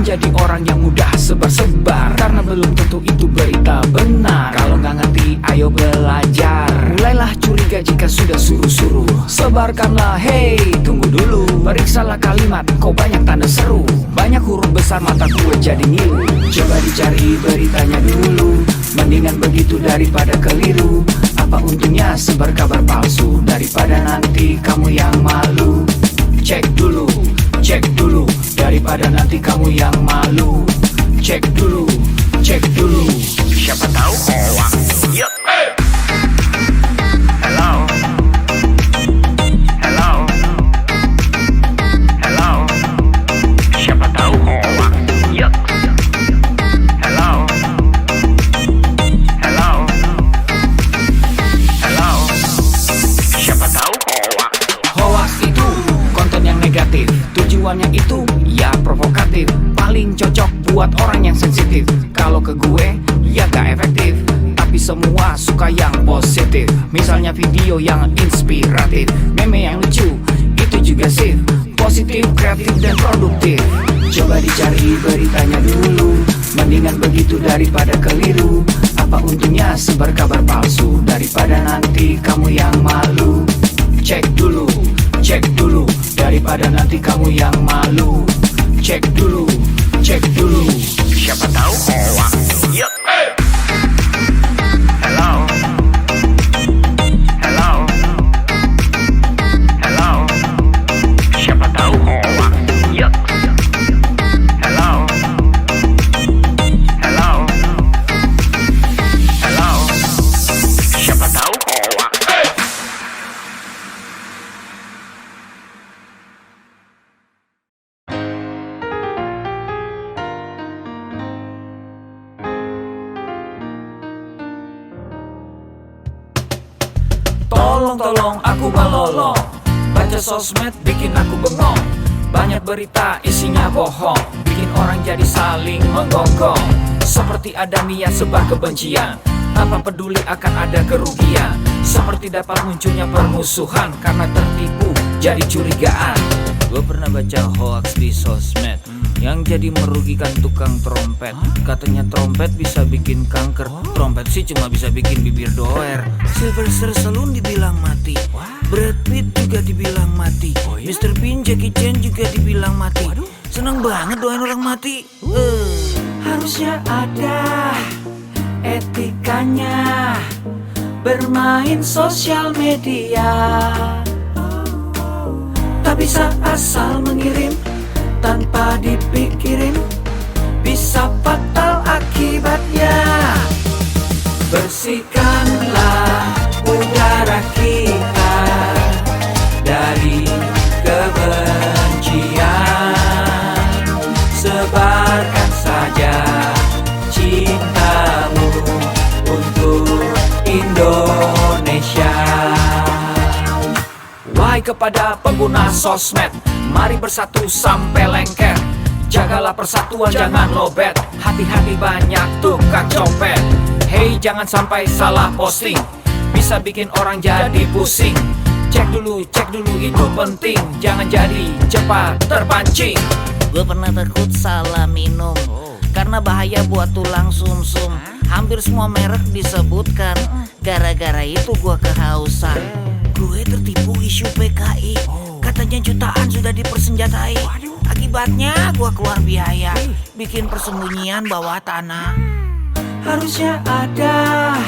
menjadi orang yang mudah sebar-sebar, karena belum tentu itu berita benar. Kalau nggak ngerti, ayo belajar. Mulailah curiga jika sudah suruh-suruh. Sebarkanlah, hey, tunggu dulu. Periksalah kalimat, kok banyak tanda seru. Banyak huruf besar, mata gue jadi ngilu. Coba dicari beritanya dulu, mendingan begitu daripada keliru. Apa untungnya sebar kabar palsu, daripada nanti kamu yang malu. Cek dulu, daripada nanti kamu yang malu. Cek dulu, siapa tahu hoax. Yup. Hello, siapa tahu hoax. Yup. Hello, siapa tahu hoax. Hoax itu konten yang negatif, tujuannya itu ya provokatif. Paling cocok buat orang yang sensitif. Kalau ke gue ya gak efektif, tapi semua suka yang positif. Misalnya video yang inspiratif, meme yang lucu, itu juga sip. Positif, kreatif, dan produktif. Coba dicari beritanya dulu, mendingan begitu daripada keliru. Apa untungnya sebar kabar palsu, daripada nanti kamu yang malu. Cek dulu, daripada nanti kamu yang malu. Cek dulu, siapa tahu hoax. Yup. Hello, siapa tahu hoax. Yup. Hello, siapa tahu hoax. Tolong aku melolong, baca sosmed bikin aku bengong. Banyak berita isinya bohong, bikin orang jadi saling menggonggong. Seperti ada niat sebar kebencian, tanpa peduli akan ada kerugian. Seperti dapat munculnya permusuhan, karena tertipu jadi curigaan. Gue pernah baca hoax di sosmed, yang jadi merugikan tukang trompet. Katanya trompet bisa bikin kanker, trompet sih cuma bisa bikin bibir doer. Sylvester Stallone dibilang mati, Brad Pitt juga dibilang mati, Mr. Bean, Jackie Chan juga dibilang mati. Seneng banget doain orang mati. Harusnya ada etikanya bermain sosial media. Tak bisa asal mengirim tanpa dipikirin, bisa fatal akibatnya. Bersihkanlah udara kita dari kebencian. Sebarkan saja cintamu untuk Indonesia. Wahai kepada pengguna sosmed, mari bersatu sampai lengket. Jagalah persatuan, jangan lobet. Hati-hati banyak tukang copet. Hey, jangan sampai salah posting, bisa bikin orang jadi pusing. Cek dulu itu penting, jangan jadi cepat terpancing. Gue pernah takut salah minum, karena bahaya buat tulang sumsum. Hampir semua merek disebutkan, gara-gara itu gue kehausan. Gue tertipu isu PKI, katanya jutaan sudah dipersenjatai. Akibatnya gue keluar biaya, bikin persembunyian bawah tanah. Harusnya ada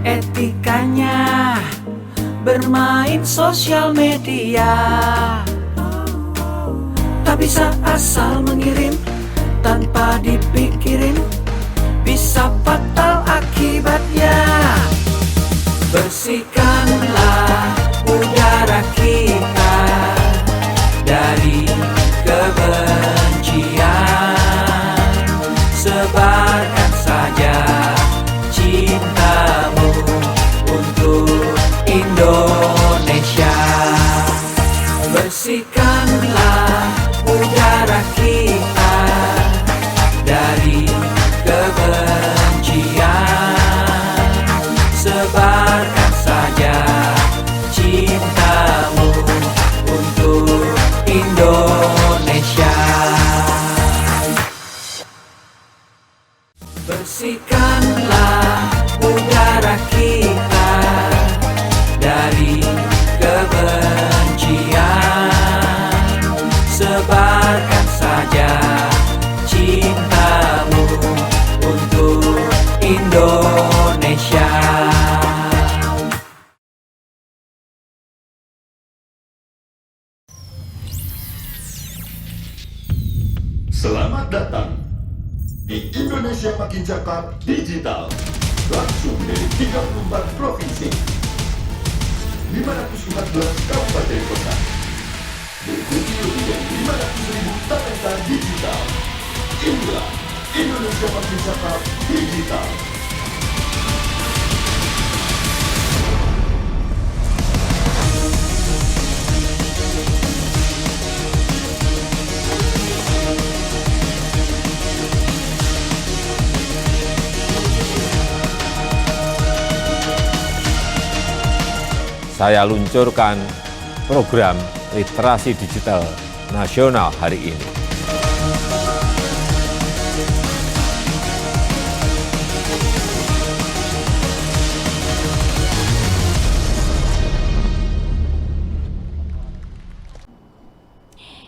etikanya bermain sosial media. Tak bisa asal mengirim tanpa dipikirin, bisa fatal akibatnya. Bersihkanlah udara kita dari kebencian. Sebarkan saja cintamu untuk Indonesia. Bersihkanlah udara kita dari kebencian. Sebarkan saja cintamu untuk Indonesia. Tebarkan saja cintamu untuk Indonesia. Selamat datang di Indonesia Makin Cakap Digital, langsung dari 34 provinsi, 514 kabupaten kota, diikuti lebih dari 500.000 talenta digital. Inilah Indonesia Makin Cakap Digital. Saya luncurkan program literasi digital nasional hari ini.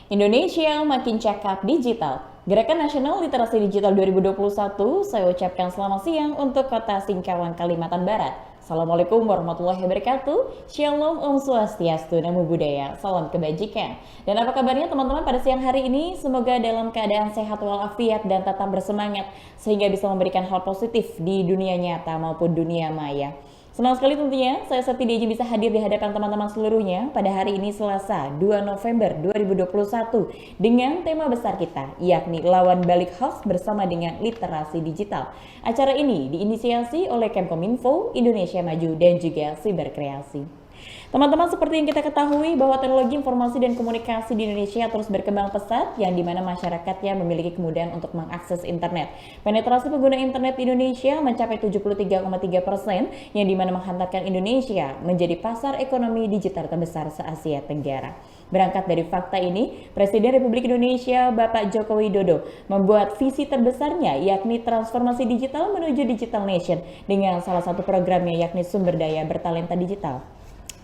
Indonesia Makin Cakap Digital. Gerakan Nasional Literasi Digital 2021, saya ucapkan selamat siang untuk Kota Singkawang, Kalimantan Barat. Assalamualaikum warahmatullahi wabarakatuh. Shalom, Om Swastiastu, Namo Buddhaya, salam kebajikan. Dan apa kabarnya teman-teman pada siang hari ini? Semoga dalam keadaan sehat walafiat dan tetap bersemangat sehingga bisa memberikan hal positif di dunia nyata maupun dunia maya. Senang sekali tentunya saya Septi DJ bisa hadir di hadapan teman-teman seluruhnya pada hari ini Selasa 2 November 2021 dengan tema besar kita yakni lawan balik hoax bersama dengan literasi digital. Acara ini diinisiasi oleh Kemkominfo, Indonesia Maju dan juga Siberkreasi. Teman-teman, seperti yang kita ketahui bahwa teknologi informasi dan komunikasi di Indonesia terus berkembang pesat yang dimana masyarakatnya memiliki kemudahan untuk mengakses internet. Penetrasi pengguna internet di Indonesia mencapai 73,3% yang dimana menghantarkan Indonesia menjadi pasar ekonomi digital terbesar se-Asia Tenggara. Berangkat dari fakta ini, Presiden Republik Indonesia Bapak Joko Widodo membuat visi terbesarnya yakni transformasi digital menuju digital nation dengan salah satu programnya yakni sumber daya bertalenta digital.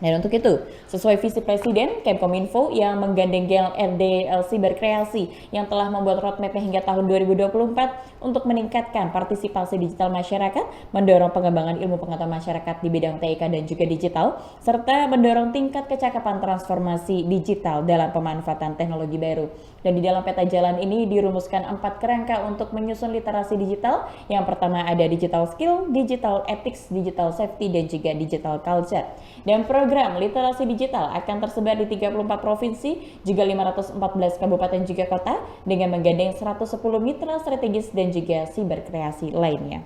Dan untuk itu, sesuai visi Presiden, Kemkominfo yang menggandeng GLRD Siberkreasi yang telah membuat roadmap hingga tahun 2024 untuk meningkatkan partisipasi digital masyarakat, mendorong pengembangan ilmu pengetahuan masyarakat di bidang TIK dan juga digital, serta mendorong tingkat kecakapan transformasi digital dalam pemanfaatan teknologi baru. Dan di dalam peta jalan ini dirumuskan 4 kerangka untuk menyusun literasi digital. Yang pertama ada digital skill, digital ethics, digital safety, dan juga digital culture. Dan program literasi digital akan tersebar di 34 provinsi, juga 514 kabupaten juga kota, dengan menggandeng 110 mitra strategis dan juga siberkreasi lainnya.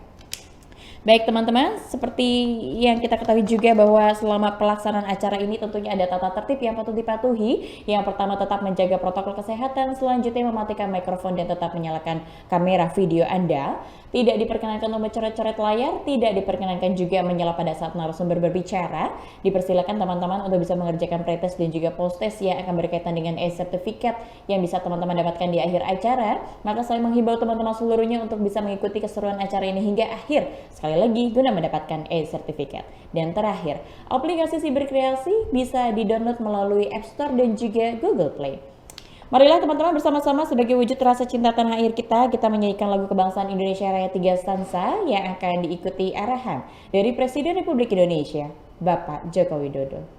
Baik teman-teman, seperti yang kita ketahui juga bahwa selama pelaksanaan acara ini tentunya ada tata tertib yang patut dipatuhi. Yang pertama tetap menjaga protokol kesehatan, selanjutnya mematikan mikrofon dan tetap menyalakan kamera video Anda. Tidak diperkenankan mencoret-coret layar, tidak diperkenankan juga menyala pada saat narasumber berbicara. Dipersilakan teman-teman untuk bisa mengerjakan pretest dan juga post-test yang akan berkaitan dengan e-sertifikat yang bisa teman-teman dapatkan di akhir acara. Maka saya menghimbau teman-teman seluruhnya untuk bisa mengikuti keseruan acara ini hingga akhir. Sekali lagi guna mendapatkan e-sertifikat. Dan terakhir, aplikasi Siberkreasi bisa di-download melalui App Store dan juga Google Play. Marilah teman-teman bersama-sama sebagai wujud rasa cinta tanah air kita menyanyikan lagu kebangsaan Indonesia Raya 3 stanza yang akan diikuti arahan dari Presiden Republik Indonesia, Bapak Joko Widodo.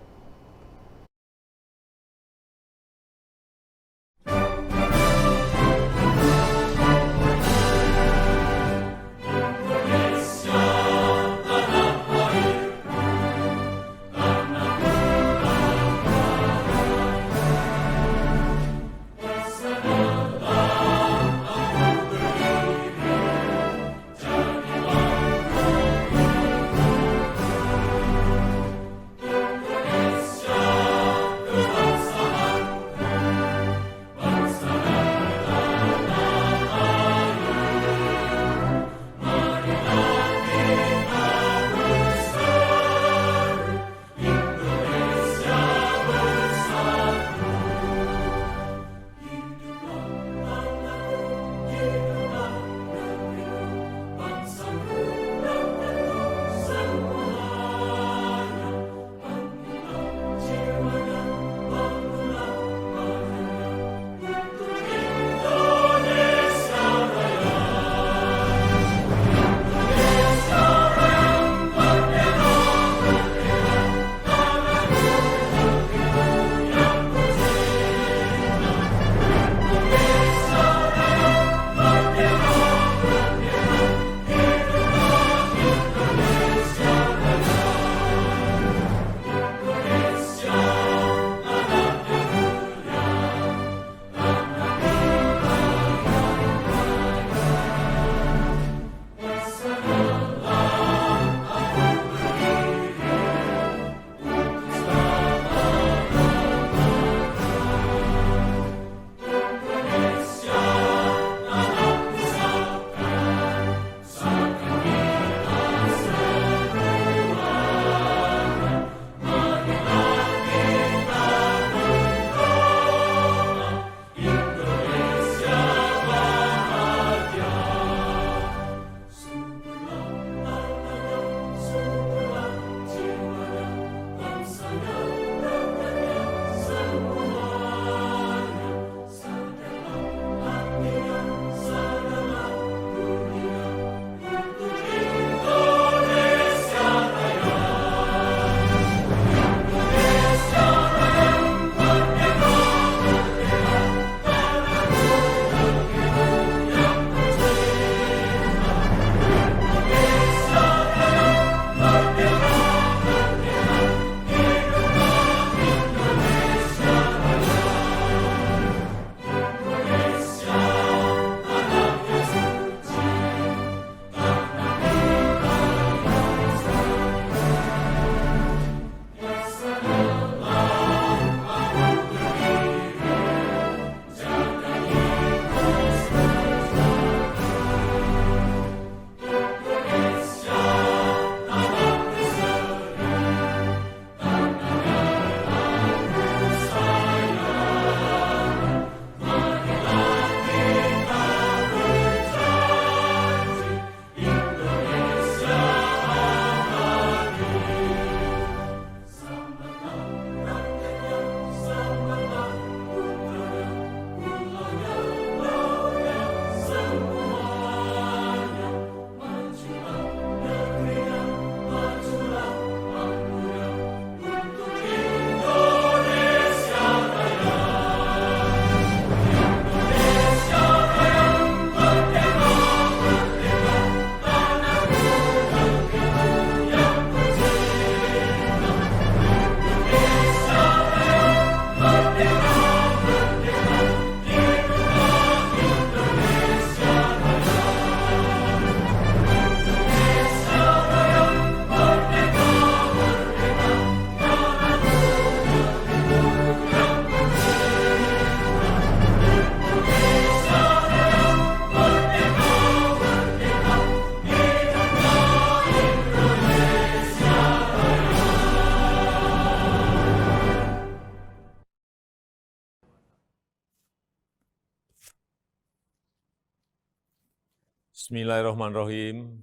Bismillahirrahmanirrahim.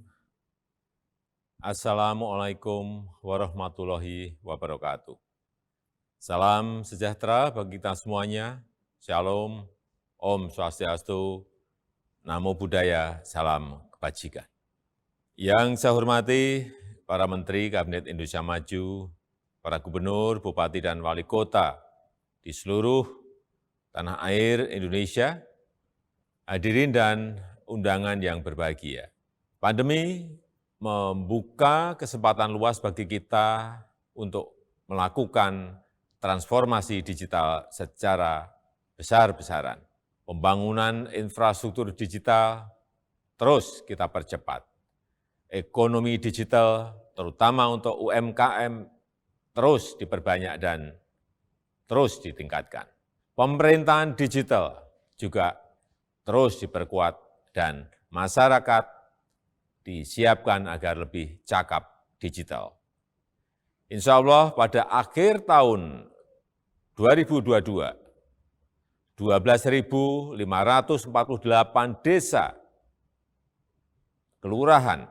Assalamualaikum warahmatullahi wabarakatuh. Salam sejahtera bagi kita semuanya. Shalom, Om Swastiastu, Namo Buddhaya, salam kebajikan. Yang saya hormati para Menteri Kabinet Indonesia Maju, para Gubernur, Bupati, dan Wali Kota di seluruh tanah air Indonesia, hadirin dan undangan yang berbahagia. Pandemi membuka kesempatan luas bagi kita untuk melakukan transformasi digital secara besar-besaran. Pembangunan infrastruktur digital terus kita percepat. Ekonomi digital, terutama untuk UMKM, terus diperbanyak dan terus ditingkatkan. Pemerintahan digital juga terus diperkuat dan masyarakat disiapkan agar lebih cakap digital. Insya Allah pada akhir tahun 2022, 12.548 desa kelurahan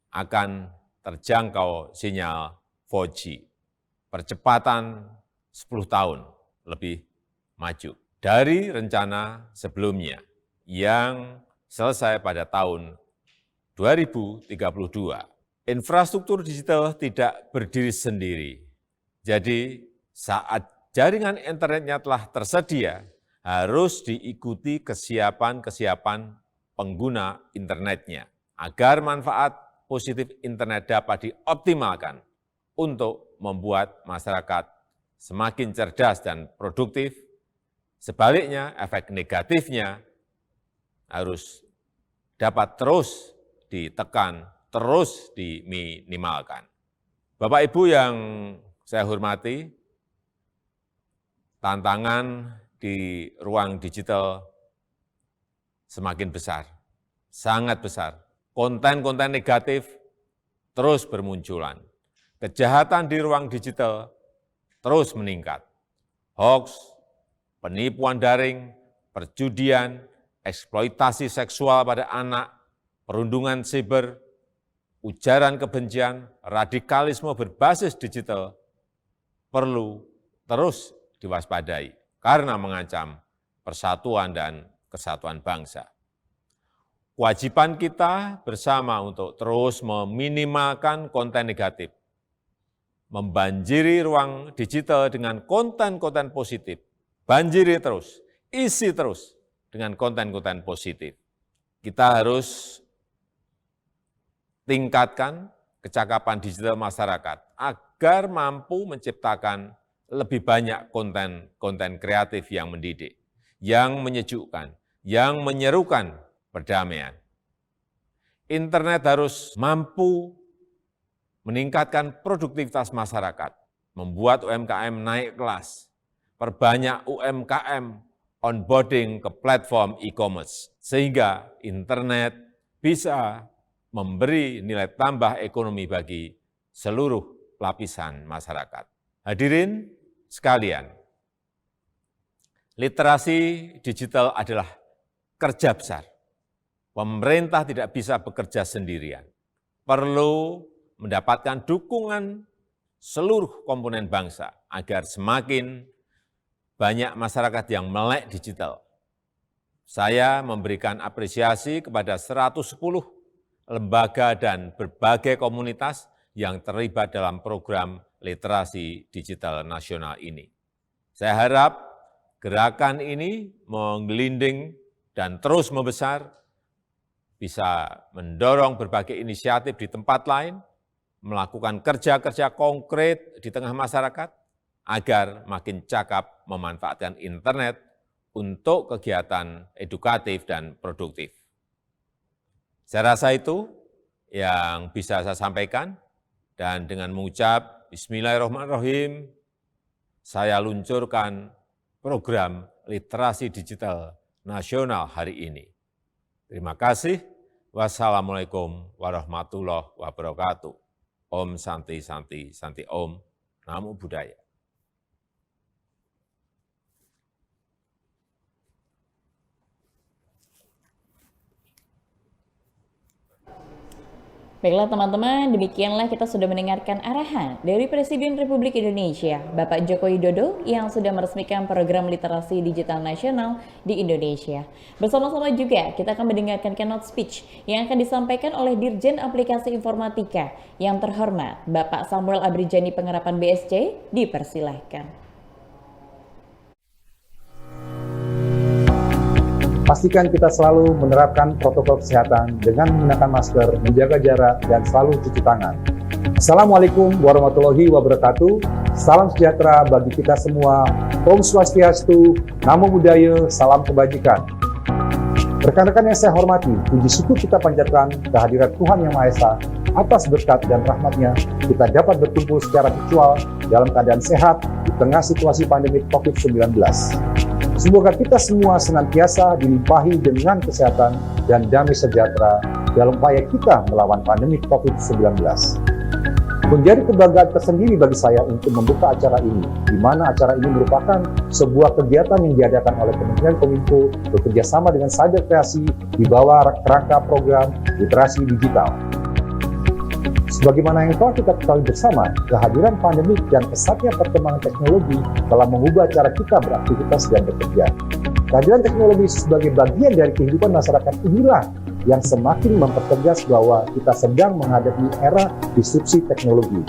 akan terjangkau sinyal 4G. Percepatan 10 tahun lebih maju dari rencana sebelumnya yang selesai pada tahun 2032. Infrastruktur digital tidak berdiri sendiri. Jadi saat jaringan internetnya telah tersedia, harus diikuti kesiapan pengguna internetnya agar manfaat positif internet dapat dioptimalkan untuk membuat masyarakat semakin cerdas dan produktif. Sebaliknya, efek negatifnya harus dapat terus ditekan, terus diminimalkan. Bapak Ibu yang saya hormati, tantangan di ruang digital semakin besar, sangat besar. Konten-konten negatif terus bermunculan. Kejahatan di ruang digital terus meningkat. Hoax, penipuan daring, perjudian, eksploitasi seksual pada anak, perundungan siber, ujaran kebencian, radikalisme berbasis digital perlu terus diwaspadai karena mengancam persatuan dan kesatuan bangsa. Kewajiban kita bersama untuk terus meminimalkan konten negatif, membanjiri ruang digital dengan konten-konten positif, banjiri terus, isi terus dengan konten-konten positif. Kita harus tingkatkan kecakapan digital masyarakat agar mampu menciptakan lebih banyak konten-konten kreatif yang mendidik, yang menyejukkan, yang menyerukan perdamaian. Internet harus mampu meningkatkan produktivitas masyarakat, membuat UMKM naik kelas, perbanyak UMKM onboarding ke platform e-commerce, sehingga internet bisa memberi nilai tambah ekonomi bagi seluruh lapisan masyarakat. Hadirin sekalian, literasi digital adalah kerja besar. Pemerintah tidak bisa bekerja sendirian. Perlu mendapatkan dukungan seluruh komponen bangsa agar semakin banyak masyarakat yang melek digital. Saya memberikan apresiasi kepada 110 lembaga dan berbagai komunitas yang terlibat dalam program literasi digital nasional ini. Saya harap gerakan ini menggelinding dan terus membesar, bisa mendorong berbagai inisiatif di tempat lain, melakukan kerja-kerja konkret di tengah masyarakat, agar makin cakap memanfaatkan internet untuk kegiatan edukatif dan produktif. Saya rasa itu yang bisa saya sampaikan, dan dengan mengucap Bismillahirrahmanirrahim, saya luncurkan program literasi digital nasional hari ini. Terima kasih. Wassalamualaikum warahmatullahi wabarakatuh. Om Santi Santi Santi Om. Namo Buddhaya. Baiklah teman-teman, demikianlah kita sudah mendengarkan arahan dari Presiden Republik Indonesia, Bapak Joko Widodo yang sudah meresmikan program literasi digital nasional di Indonesia. Bersama-sama juga kita akan mendengarkan keynote speech yang akan disampaikan oleh Dirjen Aplikasi Informatika yang terhormat Bapak Samuel Abrijani Pengerapan BSC, dipersilahkan. Pastikan kita selalu menerapkan protokol kesehatan dengan menggunakan masker, menjaga jarak, dan selalu cuci tangan. Assalamualaikum warahmatullahi wabarakatuh. Salam sejahtera bagi kita semua. Om Swastiastu, Namo Buddhaya, salam kebajikan. Rekan-rekan yang saya hormati, puji syukur kita panjatkan kehadiran Tuhan Yang Maha Esa. Atas berkat dan rahmat-Nya, kita dapat berkumpul secara virtual dalam keadaan sehat di tengah situasi pandemi COVID-19. Semoga kita semua senantiasa dilimpahi dengan kesehatan dan damai sejahtera dalam upaya kita melawan pandemi COVID-19. Menjadi kebanggaan tersendiri bagi saya untuk membuka acara ini, di mana acara ini merupakan sebuah kegiatan yang diadakan oleh Kementerian Kominfo bekerja sama dengan Cyber Kreasi di bawah kerangka program literasi digital. Sebagaimana yang telah kita ketahui bersama, kehadiran pandemi dan pesatnya perkembangan teknologi telah mengubah cara kita beraktivitas dan bekerja. Kehadiran teknologi sebagai bagian dari kehidupan masyarakat inilah yang semakin mempertegas bahwa kita sedang menghadapi era disrupsi teknologi.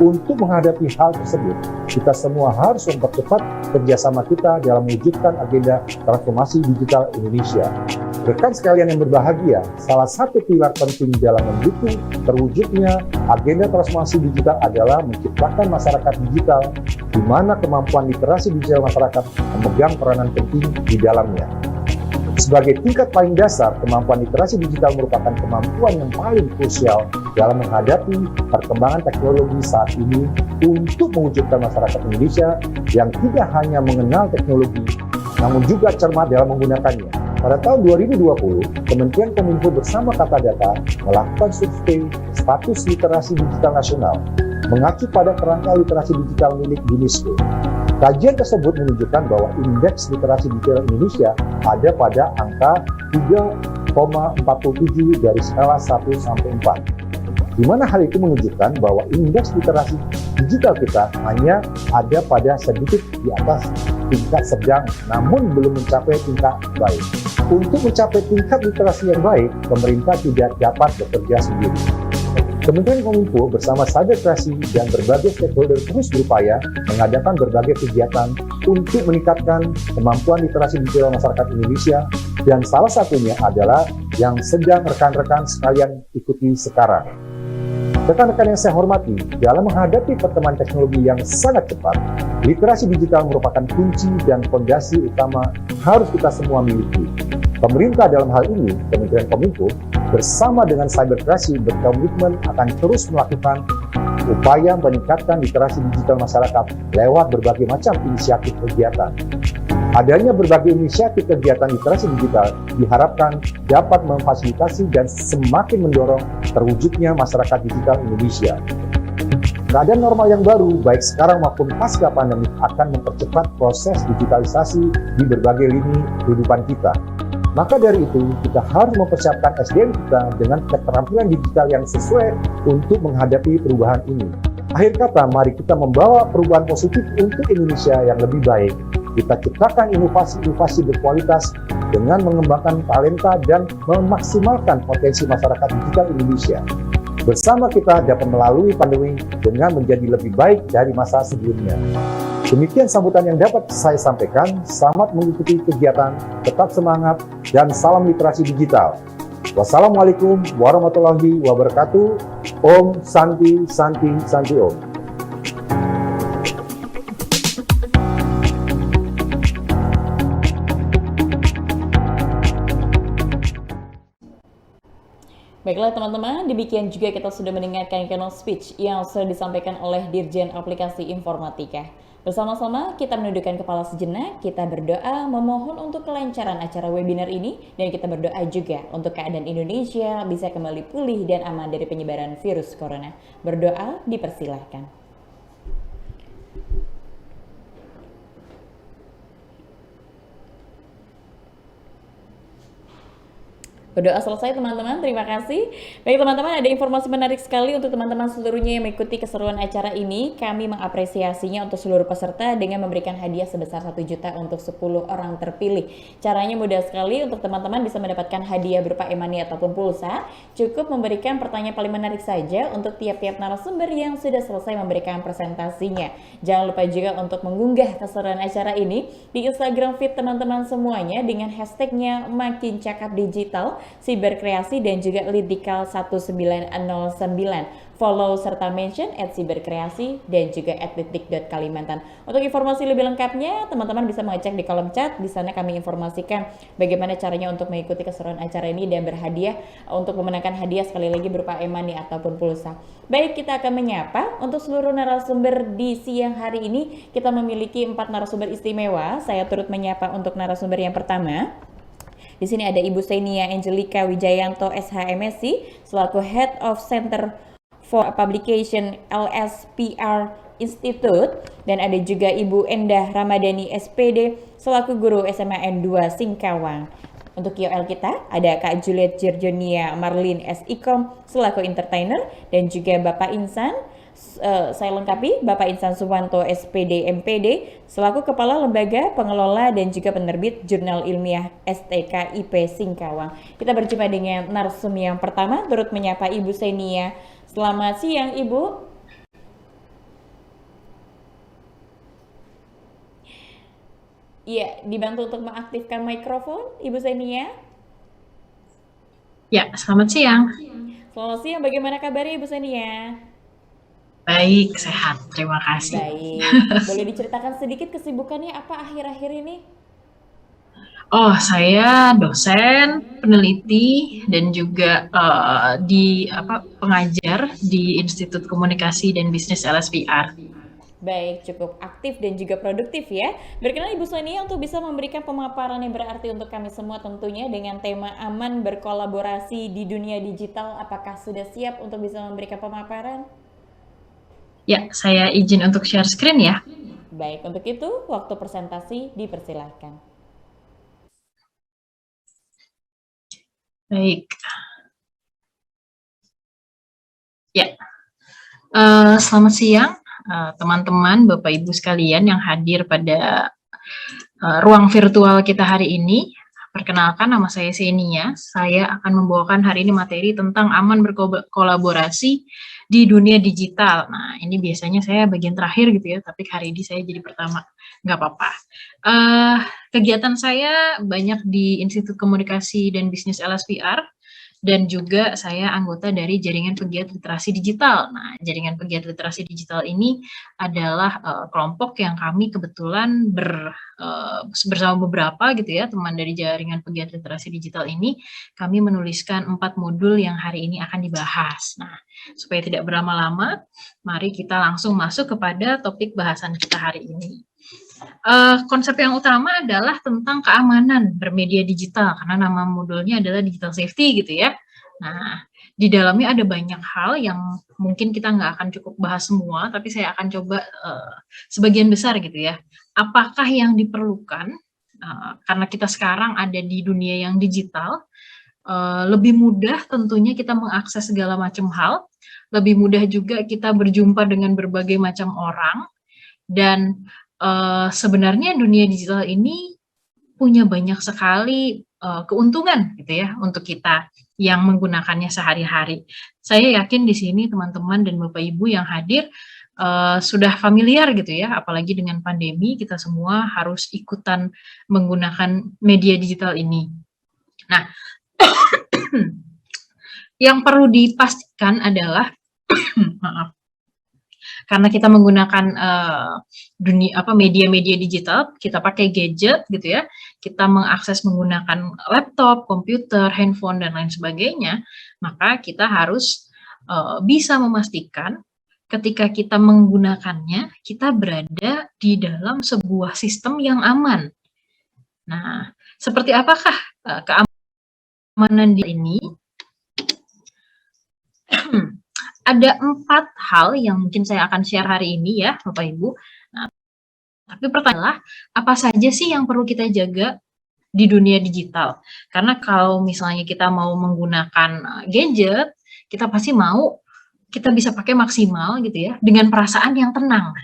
Untuk menghadapi hal tersebut, kita semua harus mempercepat kerjasama kita dalam mewujudkan agenda transformasi digital Indonesia. Rekan sekalian yang berbahagia, salah satu pilar penting dalam mendukung terwujudnya agenda transformasi digital adalah menciptakan masyarakat digital di mana kemampuan literasi digital masyarakat memegang peranan penting di dalamnya. Sebagai tingkat paling dasar, kemampuan literasi digital merupakan kemampuan yang paling krusial dalam menghadapi perkembangan teknologi saat ini untuk mewujudkan masyarakat Indonesia yang tidak hanya mengenal teknologi, namun juga cermat dalam menggunakannya. Pada tahun 2020, Kementerian Kominfo bersama Kata Data melakukan survei status literasi digital nasional, mengacu pada kerangka literasi digital milik UNESCO. Kajian tersebut menunjukkan bahwa indeks literasi digital Indonesia ada pada angka 3,47 dari skala 1 sampai 4. Di mana hal itu menunjukkan bahwa indeks literasi digital kita hanya ada pada sedikit di atas tingkat sedang, namun belum mencapai tingkat baik. Untuk mencapai tingkat literasi yang baik, pemerintah tidak dapat bekerja sendiri. Kementerian Kominfo bersama Cyber Kreasi dan berbagai stakeholder terus berupaya mengadakan berbagai kegiatan untuk meningkatkan kemampuan literasi digital masyarakat Indonesia, dan salah satunya adalah yang sedang rekan-rekan sekalian ikuti sekarang. Rekan-rekan yang saya hormati, dalam menghadapi perkembangan teknologi yang sangat cepat, literasi digital merupakan kunci dan fondasi utama harus kita semua miliki. Pemerintah dalam hal ini, Kementerian Kominfo, bersama dengan Cyber Kreasi berkomitmen akan terus melakukan upaya meningkatkan literasi digital masyarakat lewat berbagai macam inisiatif kegiatan. Adanya berbagai inisiatif kegiatan literasi digital diharapkan dapat memfasilitasi dan semakin mendorong terwujudnya masyarakat digital Indonesia. Keadaan normal yang baru, baik sekarang maupun pasca pandemi, akan mempercepat proses digitalisasi di berbagai lini kehidupan kita. Maka dari itu, kita harus mempersiapkan SDM kita dengan keterampilan digital yang sesuai untuk menghadapi perubahan ini. Akhir kata, mari kita membawa perubahan positif untuk Indonesia yang lebih baik. Kita ciptakan inovasi-inovasi berkualitas dengan mengembangkan talenta dan memaksimalkan potensi masyarakat digital Indonesia. Bersama kita dapat melalui pandemi dengan menjadi lebih baik dari masa sebelumnya. Demikian sambutan yang dapat saya sampaikan. Selamat mengikuti kegiatan, tetap semangat, dan salam literasi digital. Wassalamualaikum warahmatullahi wabarakatuh. Om Santi Santi Santi Om. Baiklah teman-teman, demikian juga kita sudah mendengarkan keynote speech yang sudah disampaikan oleh Dirjen Aplikasi Informatika. Bersama-sama kita menundukkan kepala sejenak, kita berdoa memohon untuk kelancaran acara webinar ini, dan kita berdoa juga untuk keadaan Indonesia bisa kembali pulih dan aman dari penyebaran virus corona. Berdoa dipersilahkan. Berdoa selesai teman-teman, terima kasih. Baik teman-teman, ada informasi menarik sekali untuk teman-teman seluruhnya yang mengikuti keseruan acara ini. Kami mengapresiasinya untuk seluruh peserta dengan memberikan hadiah sebesar 1 juta untuk 10 orang terpilih. Caranya mudah sekali untuk teman-teman bisa mendapatkan hadiah berupa e-money ataupun pulsa. Cukup memberikan pertanyaan paling menarik saja untuk tiap-tiap narasumber yang sudah selesai memberikan presentasinya. Jangan lupa juga untuk mengunggah keseruan acara ini di Instagram feed teman-teman semuanya dengan hashtagnya Makin Cakap Digital, Siberkreasi dan juga Lidikal 1909. Follow serta mention @siberkreasi dan juga @lidik.kalimantan. Untuk informasi lebih lengkapnya, teman-teman bisa mengecek di kolom chat. Di sana kami informasikan bagaimana caranya untuk mengikuti keseruan acara ini dan berhadiah untuk memenangkan hadiah sekali lagi berupa e-money ataupun pulsa. Baik, kita akan menyapa untuk seluruh narasumber di siang hari ini. Kita memiliki 4 narasumber istimewa. Saya turut menyapa untuk narasumber yang pertama. Di sini ada Ibu Senia Angelica Wijayanto SHMSI selaku Head of Center for Publication LSPR Institute, dan ada juga Ibu Endah Ramadhani SPD selaku guru SMAN 2 Singkawang. Untuk KOL kita ada Kak Juliet Jirjonia Marlin SIKOM selaku entertainer, dan juga Bapak Insan, saya lengkapi, Bapak Insan Suwanto SPD MPD selaku Kepala Lembaga Pengelola dan juga Penerbit Jurnal Ilmiah STK IP Singkawang. Kita berjumpa dengan narsum yang pertama, turut menyapa Ibu Senia. Selamat siang Ibu. Iya, dibantu untuk mengaktifkan mikrofon Ibu Senia. Ya, selamat siang. Selamat siang, bagaimana kabarnya Ibu Senia? Baik, sehat. Terima kasih. Baik, boleh diceritakan sedikit kesibukannya apa akhir-akhir ini? Oh, saya dosen, peneliti, dan juga pengajar di Institut Komunikasi dan Bisnis LSPR. Baik, cukup aktif dan juga produktif ya. Berkenan Ibu Senia untuk bisa memberikan pemaparan yang berarti untuk kami semua tentunya dengan tema aman berkolaborasi di dunia digital. Apakah sudah siap untuk bisa memberikan pemaparan? Ya, saya izin untuk share screen ya. Baik, untuk itu waktu presentasi dipersilahkan. Baik. Ya, selamat siang teman-teman, Bapak Ibu sekalian yang hadir pada ruang virtual kita hari ini. Perkenalkan, nama saya Senia. Saya akan membawakan hari ini materi tentang aman berkolaborasi di dunia digital. Nah, ini biasanya saya bagian terakhir gitu ya, tapi hari ini saya jadi pertama. Nggak apa-apa. Kegiatan saya banyak di Institut Komunikasi dan Bisnis LSPR, dan juga saya anggota dari Jaringan Pegiat Literasi Digital. Nah, Jaringan Pegiat Literasi Digital ini adalah kelompok yang kami kebetulan bersama beberapa gitu ya, teman dari Jaringan Pegiat Literasi Digital ini, kami menuliskan 4 modul yang hari ini akan dibahas. Nah, supaya tidak berlama-lama, mari kita langsung masuk kepada topik bahasan kita hari ini. Konsep yang utama adalah tentang keamanan bermedia digital, karena nama modulnya adalah digital safety gitu ya. Nah, di dalamnya ada banyak hal yang mungkin kita nggak akan cukup bahas semua, tapi saya akan coba sebagian besar gitu ya. Apakah yang diperlukan, karena kita sekarang ada di dunia yang digital, lebih mudah tentunya kita mengakses segala macam hal, lebih mudah juga kita berjumpa dengan berbagai macam orang, dan sebenarnya dunia digital ini punya banyak sekali keuntungan gitu ya untuk kita yang menggunakannya sehari-hari. Saya yakin di sini teman-teman dan Bapak Ibu yang hadir sudah familiar gitu ya, apalagi dengan pandemi kita semua harus ikutan menggunakan media digital ini. Nah, yang perlu dipastikan adalah maaf, karena kita menggunakan media-media digital, kita pakai gadget gitu ya, kita mengakses menggunakan laptop, komputer, handphone dan lain sebagainya, maka kita harus bisa memastikan ketika kita menggunakannya, kita berada di dalam sebuah sistem yang aman. Nah, seperti apakah keamanan ini? Ada 4 hal yang mungkin saya akan share hari ini ya, Bapak Ibu. Nah, tapi pertanyaannya, apa saja sih yang perlu kita jaga di dunia digital. Karena kalau misalnya kita mau menggunakan gadget, kita pasti mau kita bisa pakai maksimal gitu ya, dengan perasaan yang tenang.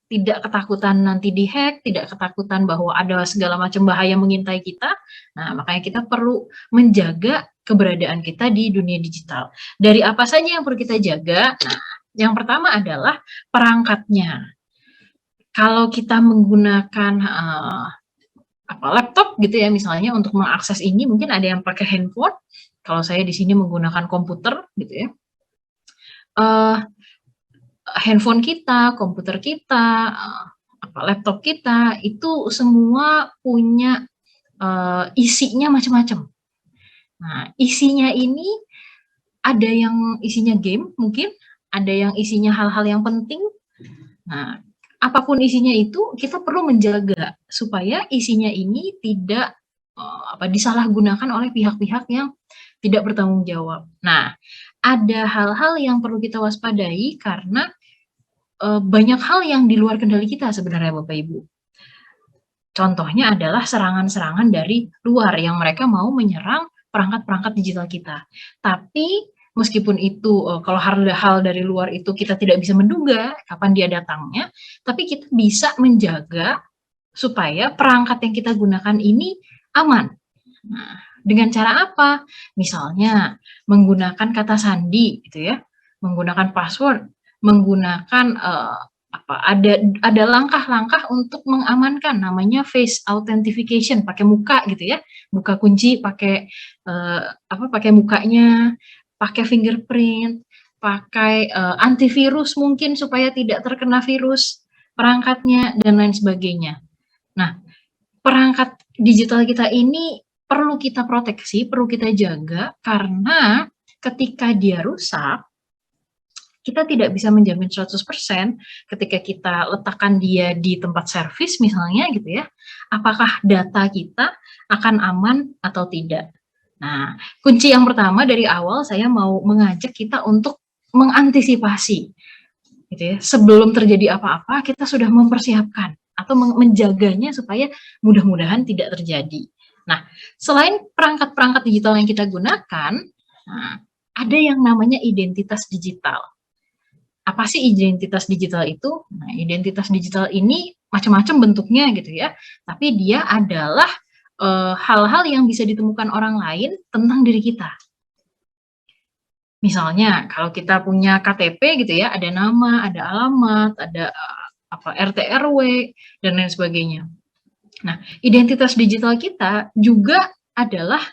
Tidak ketakutan nanti dihack, tidak ketakutan bahwa ada segala macam bahaya mengintai kita. Nah, makanya kita perlu menjaga keberadaan kita di dunia digital. Dari apa saja yang perlu kita jaga? Nah, yang pertama adalah perangkatnya. Kalau kita menggunakan laptop gitu ya misalnya untuk mengakses ini, mungkin ada yang pakai handphone. Kalau saya di sini menggunakan komputer gitu ya. Handphone kita, komputer kita, laptop kita itu semua punya isinya macam-macam. Nah, isinya ini ada yang isinya game mungkin, ada yang isinya hal-hal yang penting. Nah, apapun isinya itu kita perlu menjaga supaya isinya ini tidak disalahgunakan oleh pihak-pihak yang tidak bertanggung jawab. Nah, ada hal-hal yang perlu kita waspadai karena banyak hal yang di luar kendali kita sebenarnya Bapak Ibu. Contohnya adalah serangan-serangan dari luar yang mereka mau menyerang perangkat-perangkat digital kita. Tapi meskipun itu kalau hal dari luar itu kita tidak bisa menduga kapan dia datangnya, tapi kita bisa menjaga supaya perangkat yang kita gunakan ini aman. Nah, dengan cara apa? Misalnya menggunakan kata sandi gitu ya, menggunakan password, menggunakan ada langkah-langkah untuk mengamankan namanya face authentication, pakai muka gitu ya, buka kunci pakai pakai mukanya, pakai fingerprint, pakai antivirus mungkin supaya tidak terkena virus perangkatnya dan lain sebagainya. Nah, perangkat digital kita ini perlu kita proteksi, perlu kita jaga karena ketika dia rusak, kita tidak bisa menjamin 100% ketika kita letakkan dia di tempat servis misalnya gitu ya, apakah data kita akan aman atau tidak. Nah, kunci yang pertama dari awal saya mau mengajak kita untuk mengantisipasi gitu ya. Sebelum terjadi apa-apa kita sudah mempersiapkan atau menjaganya supaya mudah-mudahan tidak terjadi. Nah, selain perangkat-perangkat digital yang kita gunakan, ada yang namanya identitas digital. Apa sih identitas digital itu? Nah, identitas digital ini macam-macam bentuknya gitu ya, tapi dia adalah hal-hal yang bisa ditemukan orang lain tentang diri kita. Misalnya kalau kita punya KTP gitu ya, ada nama, ada alamat, ada RT RW dan lain sebagainya. Nah, identitas digital kita juga adalah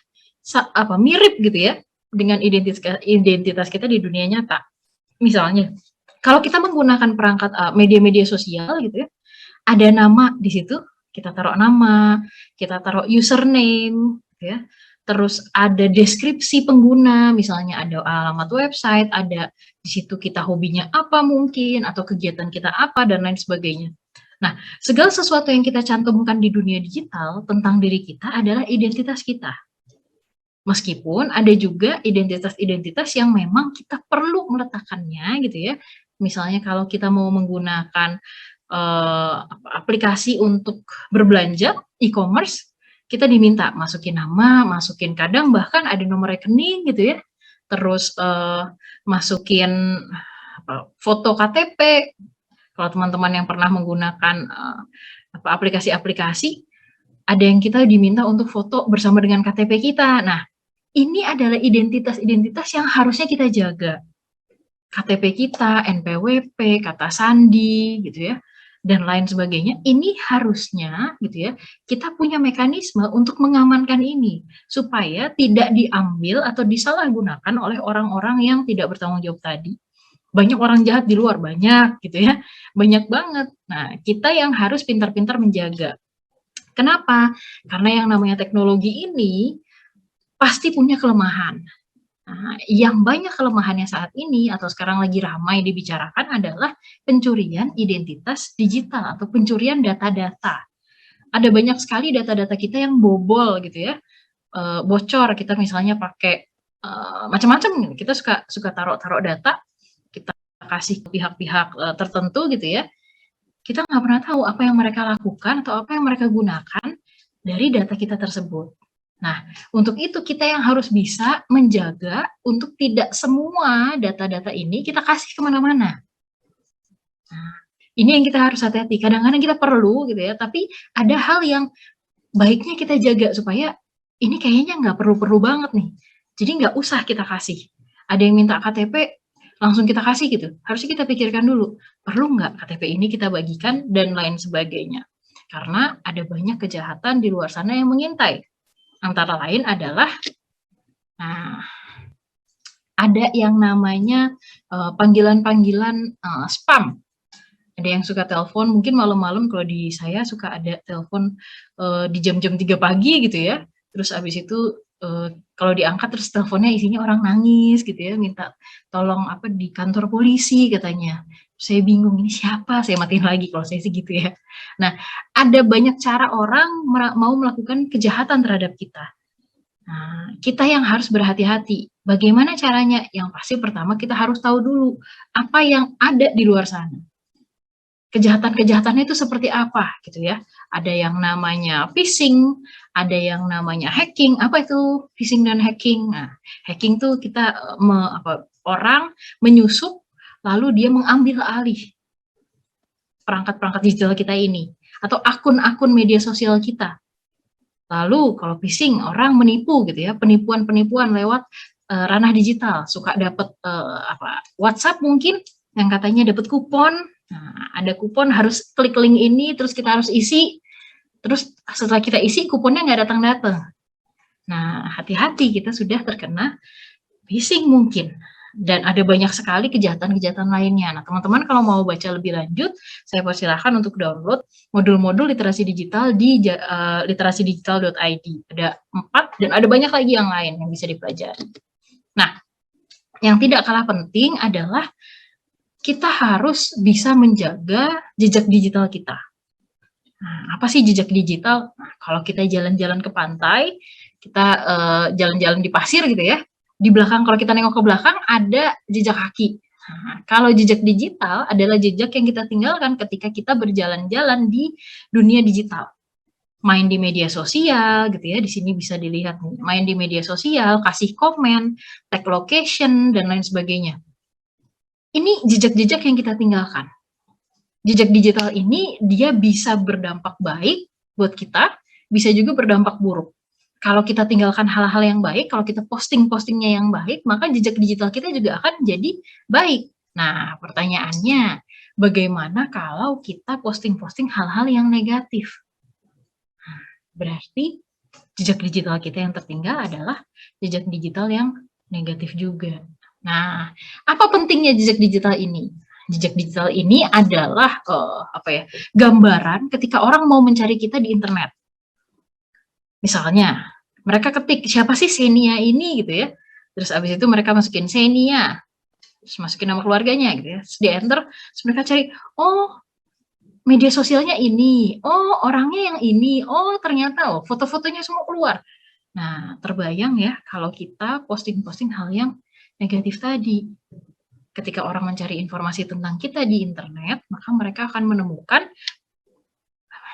mirip gitu ya dengan identitas kita di dunia nyata. Misalnya kalau kita menggunakan perangkat media-media sosial gitu ya, ada nama di situ, kita taruh nama, kita taruh username, gitu ya. Terus ada deskripsi pengguna, misalnya ada alamat website, ada di situ kita hobinya apa mungkin, atau kegiatan kita apa, dan lain sebagainya. Nah, segala sesuatu yang kita cantumkan di dunia digital tentang diri kita adalah identitas kita. Meskipun ada juga identitas-identitas yang memang kita perlu meletakkannya gitu ya. Misalnya kalau kita mau menggunakan aplikasi untuk berbelanja e-commerce, kita diminta masukin nama, masukin kadang bahkan ada nomor rekening gitu ya, terus masukin foto KTP. Kalau teman-teman yang pernah menggunakan aplikasi-aplikasi, ada yang kita diminta untuk foto bersama dengan KTP kita. Nah, ini adalah identitas-identitas yang harusnya kita jaga. KTP kita, NPWP, kata sandi gitu ya, dan lain sebagainya, ini harusnya gitu ya, kita punya mekanisme untuk mengamankan ini supaya tidak diambil atau disalahgunakan oleh orang-orang yang tidak bertanggung jawab tadi. Banyak orang jahat di luar, banyak gitu ya, banyak banget. Nah, kita yang harus pintar-pintar menjaga. Kenapa? Karena yang namanya teknologi ini pasti punya kelemahan. Nah, yang banyak kelemahannya saat ini atau sekarang lagi ramai dibicarakan adalah pencurian identitas digital atau pencurian data-data. Ada banyak sekali data-data kita yang bobol gitu ya, bocor. Kita misalnya pakai macam-macam, kita suka taruh data, kita kasih ke pihak-pihak tertentu gitu ya. Kita nggak pernah tahu apa yang mereka lakukan atau apa yang mereka gunakan dari data kita tersebut. Nah, untuk itu kita yang harus bisa menjaga untuk tidak semua data-data ini kita kasih kemana-mana. Nah, ini yang kita harus hati-hati. Kadang-kadang kita perlu gitu ya, tapi ada hal yang baiknya kita jaga supaya ini kayaknya nggak perlu-perlu banget nih. Jadi nggak usah kita kasih. Ada yang minta KTP, langsung kita kasih gitu. Harusnya kita pikirkan dulu, perlu nggak KTP ini kita bagikan dan lain sebagainya. Karena ada banyak kejahatan di luar sana yang mengintai. Antara lain adalah, nah, ada yang namanya panggilan-panggilan spam. Ada yang suka telepon, mungkin malam-malam kalau di saya suka ada telepon di jam-jam 3 pagi gitu ya. Terus abis itu kalau diangkat terus teleponnya isinya orang nangis gitu ya, minta tolong apa di kantor polisi katanya. Saya bingung ini siapa, saya matiin lagi kalau saya sih gitu ya. Nah, ada banyak cara orang mau melakukan kejahatan terhadap kita. Nah, kita yang harus berhati-hati. Bagaimana caranya? Yang pasti pertama kita harus tahu dulu apa yang ada di luar sana. Kejahatan-kejahatannya itu seperti apa gitu ya. Ada yang namanya phishing, ada yang namanya hacking. Apa itu phishing dan hacking? Nah, hacking tuh kita orang menyusup lalu dia mengambil alih perangkat-perangkat digital kita ini atau akun-akun media sosial kita. Lalu kalau phishing orang menipu gitu ya, penipuan-penipuan lewat ranah digital, suka dapat WhatsApp mungkin yang katanya dapat kupon. Nah, ada kupon harus klik link ini, terus kita harus isi, terus setelah kita isi kuponnya nggak datang-datang. Nah, hati-hati kita sudah terkena phishing mungkin. Dan ada banyak sekali kejahatan-kejahatan lainnya. Nah, teman-teman kalau mau baca lebih lanjut, saya persilahkan untuk download modul-modul literasi digital di literasidigital.id. Ada 4 dan ada banyak lagi yang lain yang bisa dipelajari. Nah, yang tidak kalah penting adalah kita harus bisa menjaga jejak digital kita. Nah, apa sih jejak digital? Nah, kalau kita jalan-jalan ke pantai, kita jalan-jalan di pasir gitu ya, di belakang kalau kita nengok ke belakang ada jejak kaki. Nah, kalau jejak digital adalah jejak yang kita tinggalkan ketika kita berjalan-jalan di dunia digital. Main di media sosial gitu ya, di sini bisa dilihat nih, main di media sosial, kasih komen, tag location dan lain sebagainya. Ini jejak-jejak yang kita tinggalkan. Jejak digital ini dia bisa berdampak baik buat kita, bisa juga berdampak buruk. Kalau kita tinggalkan hal-hal yang baik, kalau kita posting-postingnya yang baik, maka jejak digital kita juga akan jadi baik. Nah, pertanyaannya, bagaimana kalau kita posting-posting hal-hal yang negatif? Berarti jejak digital kita yang tertinggal adalah jejak digital yang negatif juga. Nah, apa pentingnya jejak digital ini? Jejak digital ini adalah gambaran ketika orang mau mencari kita di internet. Misalnya, mereka ketik siapa sih Xenia ini gitu ya. Terus abis itu mereka masukin Xenia, terus masukin nama keluarganya gitu ya. Terus di enter, terus mereka cari, oh media sosialnya ini, oh orangnya yang ini, oh ternyata foto-fotonya semua keluar. Nah, terbayang ya kalau kita posting-posting hal yang negatif tadi. Ketika orang mencari informasi tentang kita di internet, maka mereka akan menemukan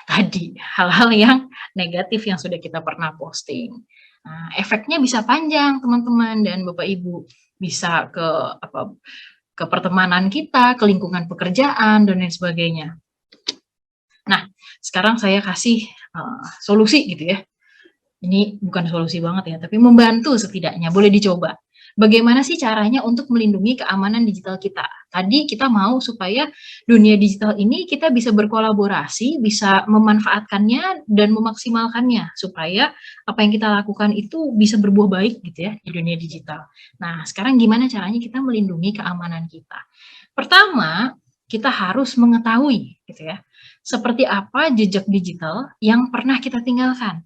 tadi hal-hal yang negatif yang sudah kita pernah posting. Nah, efeknya bisa panjang teman-teman dan Bapak Ibu, bisa ke pertemanan kita, ke lingkungan pekerjaan dan lain sebagainya. Nah, sekarang saya kasih solusi gitu ya. Ini bukan solusi banget ya, tapi membantu setidaknya, boleh dicoba. Bagaimana sih caranya untuk melindungi keamanan digital kita? Tadi kita mau supaya dunia digital ini kita bisa berkolaborasi, bisa memanfaatkannya dan memaksimalkannya supaya apa yang kita lakukan itu bisa berbuah baik gitu ya di dunia digital. Nah, sekarang gimana caranya kita melindungi keamanan kita? Pertama, kita harus mengetahui gitu ya, seperti apa jejak digital yang pernah kita tinggalkan.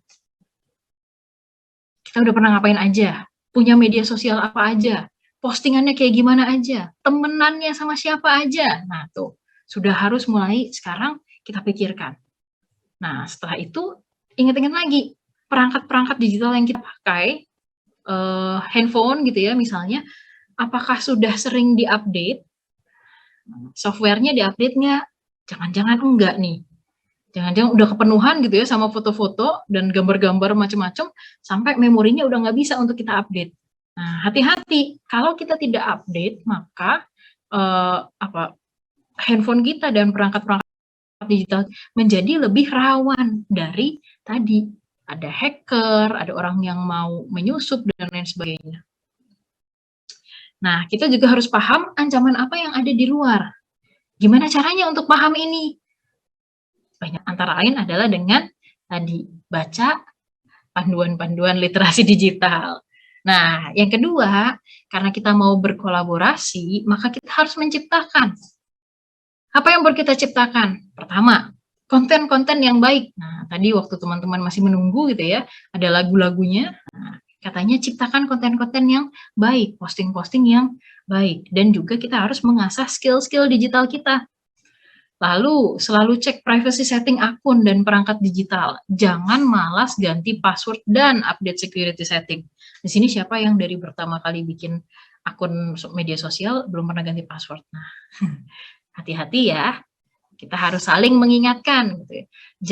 Kita udah pernah ngapain aja? Punya media sosial apa aja, postingannya kayak gimana aja, temenannya sama siapa aja. Nah, tuh sudah harus mulai sekarang kita pikirkan. Nah, setelah itu ingat-ingat lagi perangkat-perangkat digital yang kita pakai, handphone gitu ya misalnya, apakah sudah sering diupdate? Softwarenya diupdate nggak? Jangan-jangan enggak nih. Jangan-jangan udah kepenuhan gitu ya sama foto-foto dan gambar-gambar macam-macam, sampai memorinya udah nggak bisa untuk kita update. Nah, hati-hati, kalau kita tidak update, maka handphone kita dan perangkat-perangkat digital menjadi lebih rawan dari tadi ada hacker, ada orang yang mau menyusup dan lain sebagainya. Nah, kita juga harus paham ancaman apa yang ada di luar. Gimana caranya untuk paham ini? Banyak antara lain adalah dengan tadi baca panduan-panduan literasi digital. Nah, yang kedua, karena kita mau berkolaborasi, maka kita harus menciptakan. Apa yang baru kita ciptakan? Pertama, konten-konten yang baik. Nah, tadi waktu teman-teman masih menunggu gitu ya, ada lagu-lagunya. Nah, katanya ciptakan konten-konten yang baik, posting-posting yang baik. Dan juga kita harus mengasah skill-skill digital kita. Lalu, selalu cek privacy setting akun dan perangkat digital. Jangan malas ganti password dan update security setting. Di sini siapa yang dari pertama kali bikin akun media sosial belum pernah ganti password? Nah, hati-hati ya, kita harus saling mengingatkan gitu ya.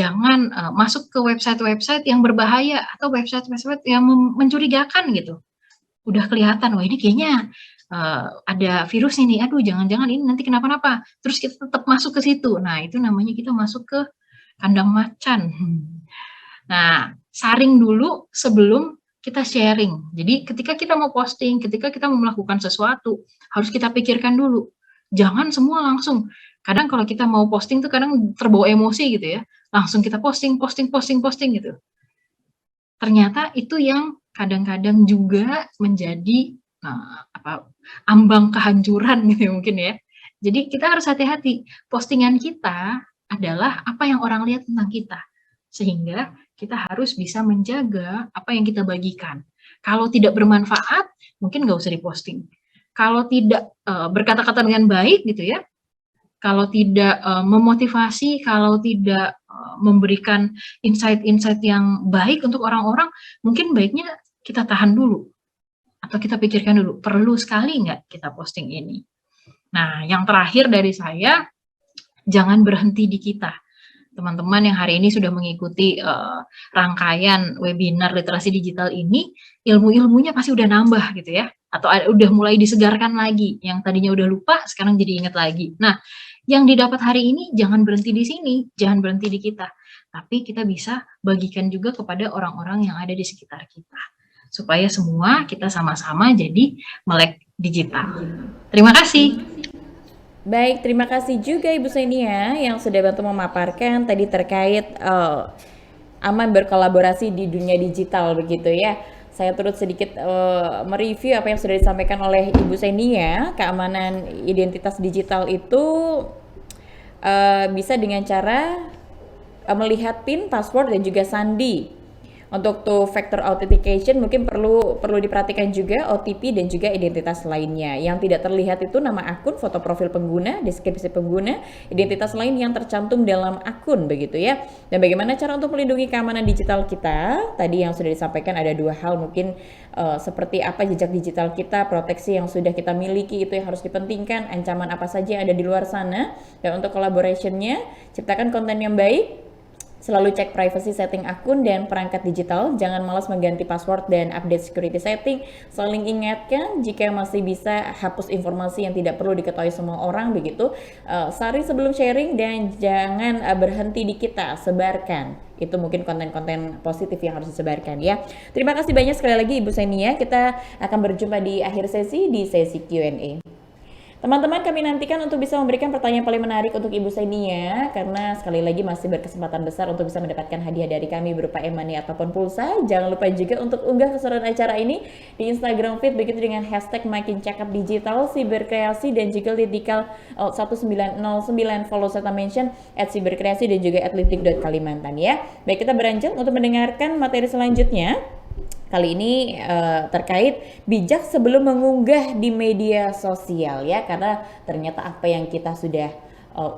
Jangan masuk ke website-website yang berbahaya atau website-website yang mencurigakan gitu. Udah kelihatan, wah ini kayaknya ada virus ini, aduh jangan-jangan ini nanti kenapa-napa. Terus kita tetap masuk ke situ. Nah, itu namanya kita masuk ke kandang macan. Nah, saring dulu sebelum kita sharing. Jadi ketika kita mau posting, ketika kita mau melakukan sesuatu, harus kita pikirkan dulu. Jangan semua langsung. Kadang kalau kita mau posting tuh kadang terbawa emosi gitu ya. Langsung kita posting gitu. Ternyata itu yang kadang-kadang juga menjadi ambang kehancuran gitu ya mungkin ya. Jadi kita harus hati-hati. Postingan kita adalah apa yang orang lihat tentang kita. Sehingga kita harus bisa menjaga apa yang kita bagikan. Kalau tidak bermanfaat, mungkin nggak usah diposting. Kalau tidak berkata-kata dengan baik gitu ya, kalau tidak memotivasi, kalau tidak memberikan insight-insight yang baik untuk orang-orang, mungkin baiknya kita tahan dulu. Atau kita pikirkan dulu, perlu sekali nggak kita posting ini? Nah, yang terakhir dari saya, jangan berhenti di kita. Teman-teman yang hari ini sudah mengikuti rangkaian webinar literasi digital ini, ilmu-ilmunya pasti udah nambah gitu ya. Atau udah mulai disegarkan lagi. Yang tadinya udah lupa, sekarang jadi ingat lagi. Nah, yang didapat hari ini jangan berhenti di sini, jangan berhenti di kita. Tapi kita bisa bagikan juga kepada orang-orang yang ada di sekitar kita. Supaya semua kita sama-sama jadi melek digital. Terima kasih. Baik, terima kasih juga Ibu Senia yang sudah bantu memaparkan tadi terkait aman berkolaborasi di dunia digital begitu ya. Saya turut sedikit mereview apa yang sudah disampaikan oleh Ibu Senia. Keamanan identitas digital itu bisa dengan cara melihat PIN, password dan juga sandi. Untuk two factor authentication mungkin perlu diperhatikan juga OTP dan juga identitas lainnya. Yang tidak terlihat itu nama akun, foto profil pengguna, deskripsi pengguna, identitas lain yang tercantum dalam akun begitu ya. Dan bagaimana cara untuk melindungi keamanan digital kita? Tadi yang sudah disampaikan ada dua hal mungkin seperti apa jejak digital kita, proteksi yang sudah kita miliki itu yang harus dipentingkan, ancaman apa saja yang ada di luar sana. Dan untuk collaboration-nya, ciptakan konten yang baik. Selalu cek privacy setting akun dan perangkat digital, jangan malas mengganti password dan update security setting. Saling ingatkan jika masih bisa hapus informasi yang tidak perlu diketahui semua orang begitu. Saring sebelum sharing dan jangan berhenti di kita, sebarkan. Itu mungkin konten-konten positif yang harus disebarkan ya. Terima kasih banyak sekali lagi Ibu Senia. Kita akan berjumpa di akhir sesi, di sesi Q&A. Teman-teman, kami nantikan untuk bisa memberikan pertanyaan paling menarik untuk Ibu Senia, karena sekali lagi masih berkesempatan besar untuk bisa mendapatkan hadiah dari kami berupa e-money ataupun pulsa. Jangan lupa juga untuk unggah keseruan acara ini di Instagram feed begitu dengan hashtag Makin Cakep Digital, Siberkreasi dan juga Litikal 1909, follow serta mention @siberkreasi dan juga @litik.kalimantan ya. Baik, kita beranjak untuk mendengarkan materi selanjutnya. Kali ini terkait bijak sebelum mengunggah di media sosial ya, karena ternyata apa yang kita sudah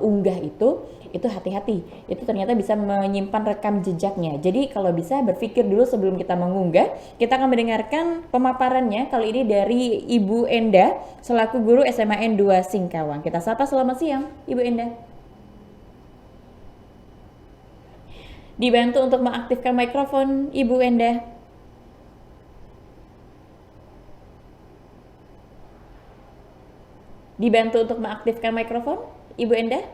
unggah itu hati-hati, itu ternyata bisa menyimpan rekam jejaknya. Jadi kalau bisa berpikir dulu sebelum kita mengunggah. Kita akan mendengarkan pemaparannya kali ini dari Ibu Enda selaku guru SMAN 2 Singkawang. Kita sapa, selamat siang Ibu Enda. Dibantu untuk mengaktifkan mikrofon Ibu Endah. Dibantu untuk mengaktifkan mikrofon Ibu Endah.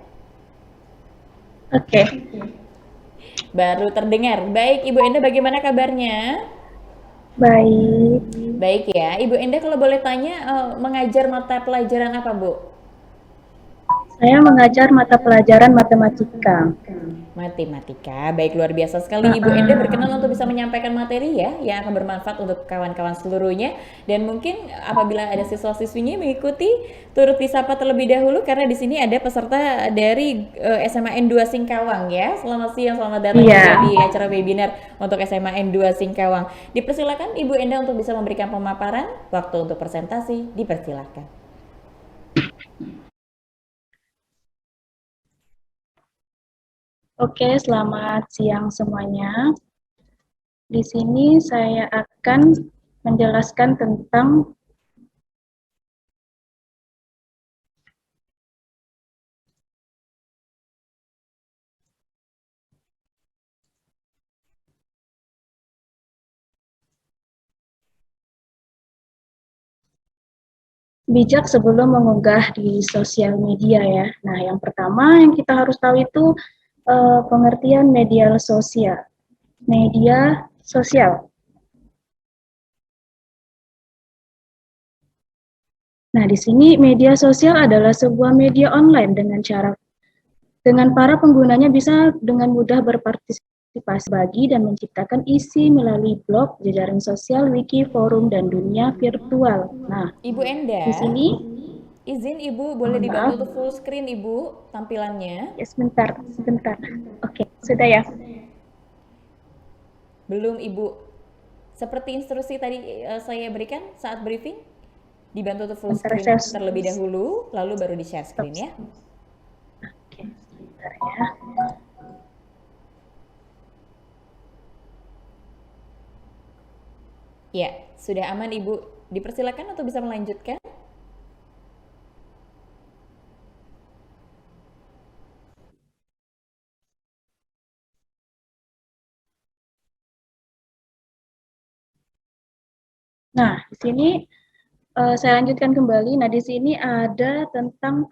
Oke, Baru terdengar. Baik, Ibu Endah bagaimana kabarnya? baik. Baik ya. Ibu Endah kalau boleh tanya, mengajar mata pelajaran apa, Bu? Saya mengajar mata pelajaran matematika. Matematika. Baik, luar biasa sekali. Ibu Endah berkenan untuk bisa menyampaikan materi ya, yang akan bermanfaat untuk kawan-kawan seluruhnya. Dan mungkin apabila ada siswa-siswinya mengikuti, turut disapa terlebih dahulu karena di sini ada peserta dari SMAN 2 Singkawang ya. Selamat siang, selamat datang Iya. juga di acara webinar untuk SMAN 2 Singkawang. Dipersilakan Ibu Endah untuk bisa memberikan pemaparan. Waktu untuk presentasi dipersilakan. Oke, selamat siang semuanya. Di sini saya akan menjelaskan tentang bijak sebelum mengunggah di sosial media ya. Nah, yang pertama yang kita harus tahu itu pengertian media sosial. Media sosial. Nah, di sini media sosial adalah sebuah media online dengan para penggunanya bisa dengan mudah berpartisipasi bagi dan menciptakan isi melalui blog, jejaring sosial, wiki, forum, dan dunia virtual. Nah, Ibu Endah, di sini, izin Ibu boleh Mohon dibantu maaf. untuk full screen Ibu tampilannya. ya sebentar. Oke, sudah ya. Belum Ibu. Seperti instruksi tadi saya berikan saat briefing, dibantu untuk full Sebentar, screen saya- terlebih dahulu, lalu baru di share screen ya. Oke, sebentar ya. Ya, sudah aman Ibu. Dipersilakan untuk bisa melanjutkan. Nah, di sini saya lanjutkan kembali. Nah, di sini ada tentang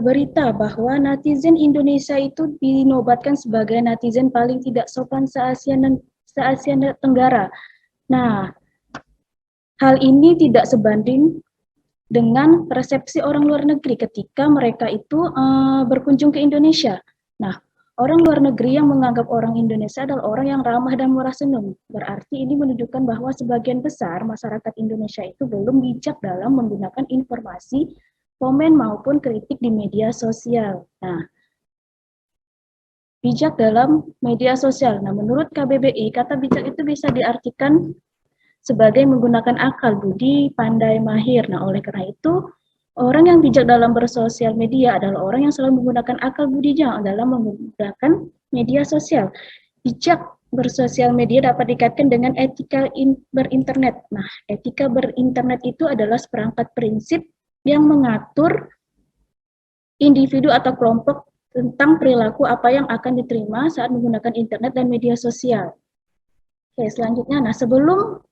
berita bahwa netizen Indonesia itu dinobatkan sebagai netizen paling tidak sopan se-Asia Tenggara. Nah, hal ini tidak sebanding dengan persepsi orang luar negeri ketika mereka itu berkunjung ke Indonesia. Nah, orang luar negeri yang menganggap orang Indonesia adalah orang yang ramah dan murah senyum. Berarti ini menunjukkan bahwa sebagian besar masyarakat Indonesia itu belum bijak dalam menggunakan informasi, komen maupun kritik di media sosial. Nah, bijak dalam media sosial. Nah, menurut KBBI, kata bijak itu bisa diartikan sebagai menggunakan akal, budi, pandai, mahir. Nah, oleh karena itu, orang yang bijak dalam bersosial media adalah orang yang selalu menggunakan akal budinya dalam menggunakan media sosial. Bijak bersosial media dapat dikaitkan dengan etika berinternet. Nah, etika berinternet itu adalah seperangkat prinsip yang mengatur individu atau kelompok tentang perilaku apa yang akan diterima saat menggunakan internet dan media sosial. Oke, selanjutnya, nah sebelum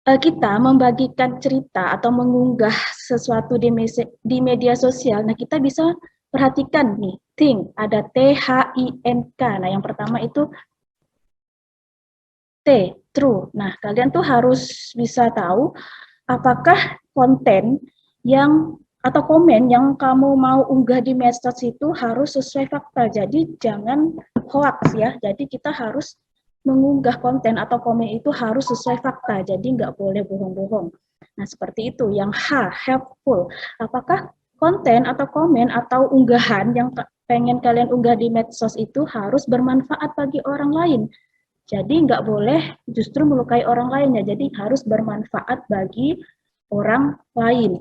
kita membagikan cerita atau mengunggah sesuatu di media sosial, nah kita bisa perhatikan nih, think, ada THINK. Nah, yang pertama itu T, true. Nah, kalian tuh harus bisa tahu apakah konten yang atau komen yang kamu mau unggah di medsos itu harus sesuai fakta. Jadi jangan hoax ya. Jadi kita harus mengunggah konten atau komen itu harus sesuai fakta. Jadi nggak boleh bohong-bohong. Nah, seperti itu. Yang H, helpful. Apakah konten atau komen atau unggahan yang pengen kalian unggah di medsos itu harus bermanfaat bagi orang lain. Jadi nggak boleh justru melukai orang lain ya. Jadi harus bermanfaat bagi orang lain.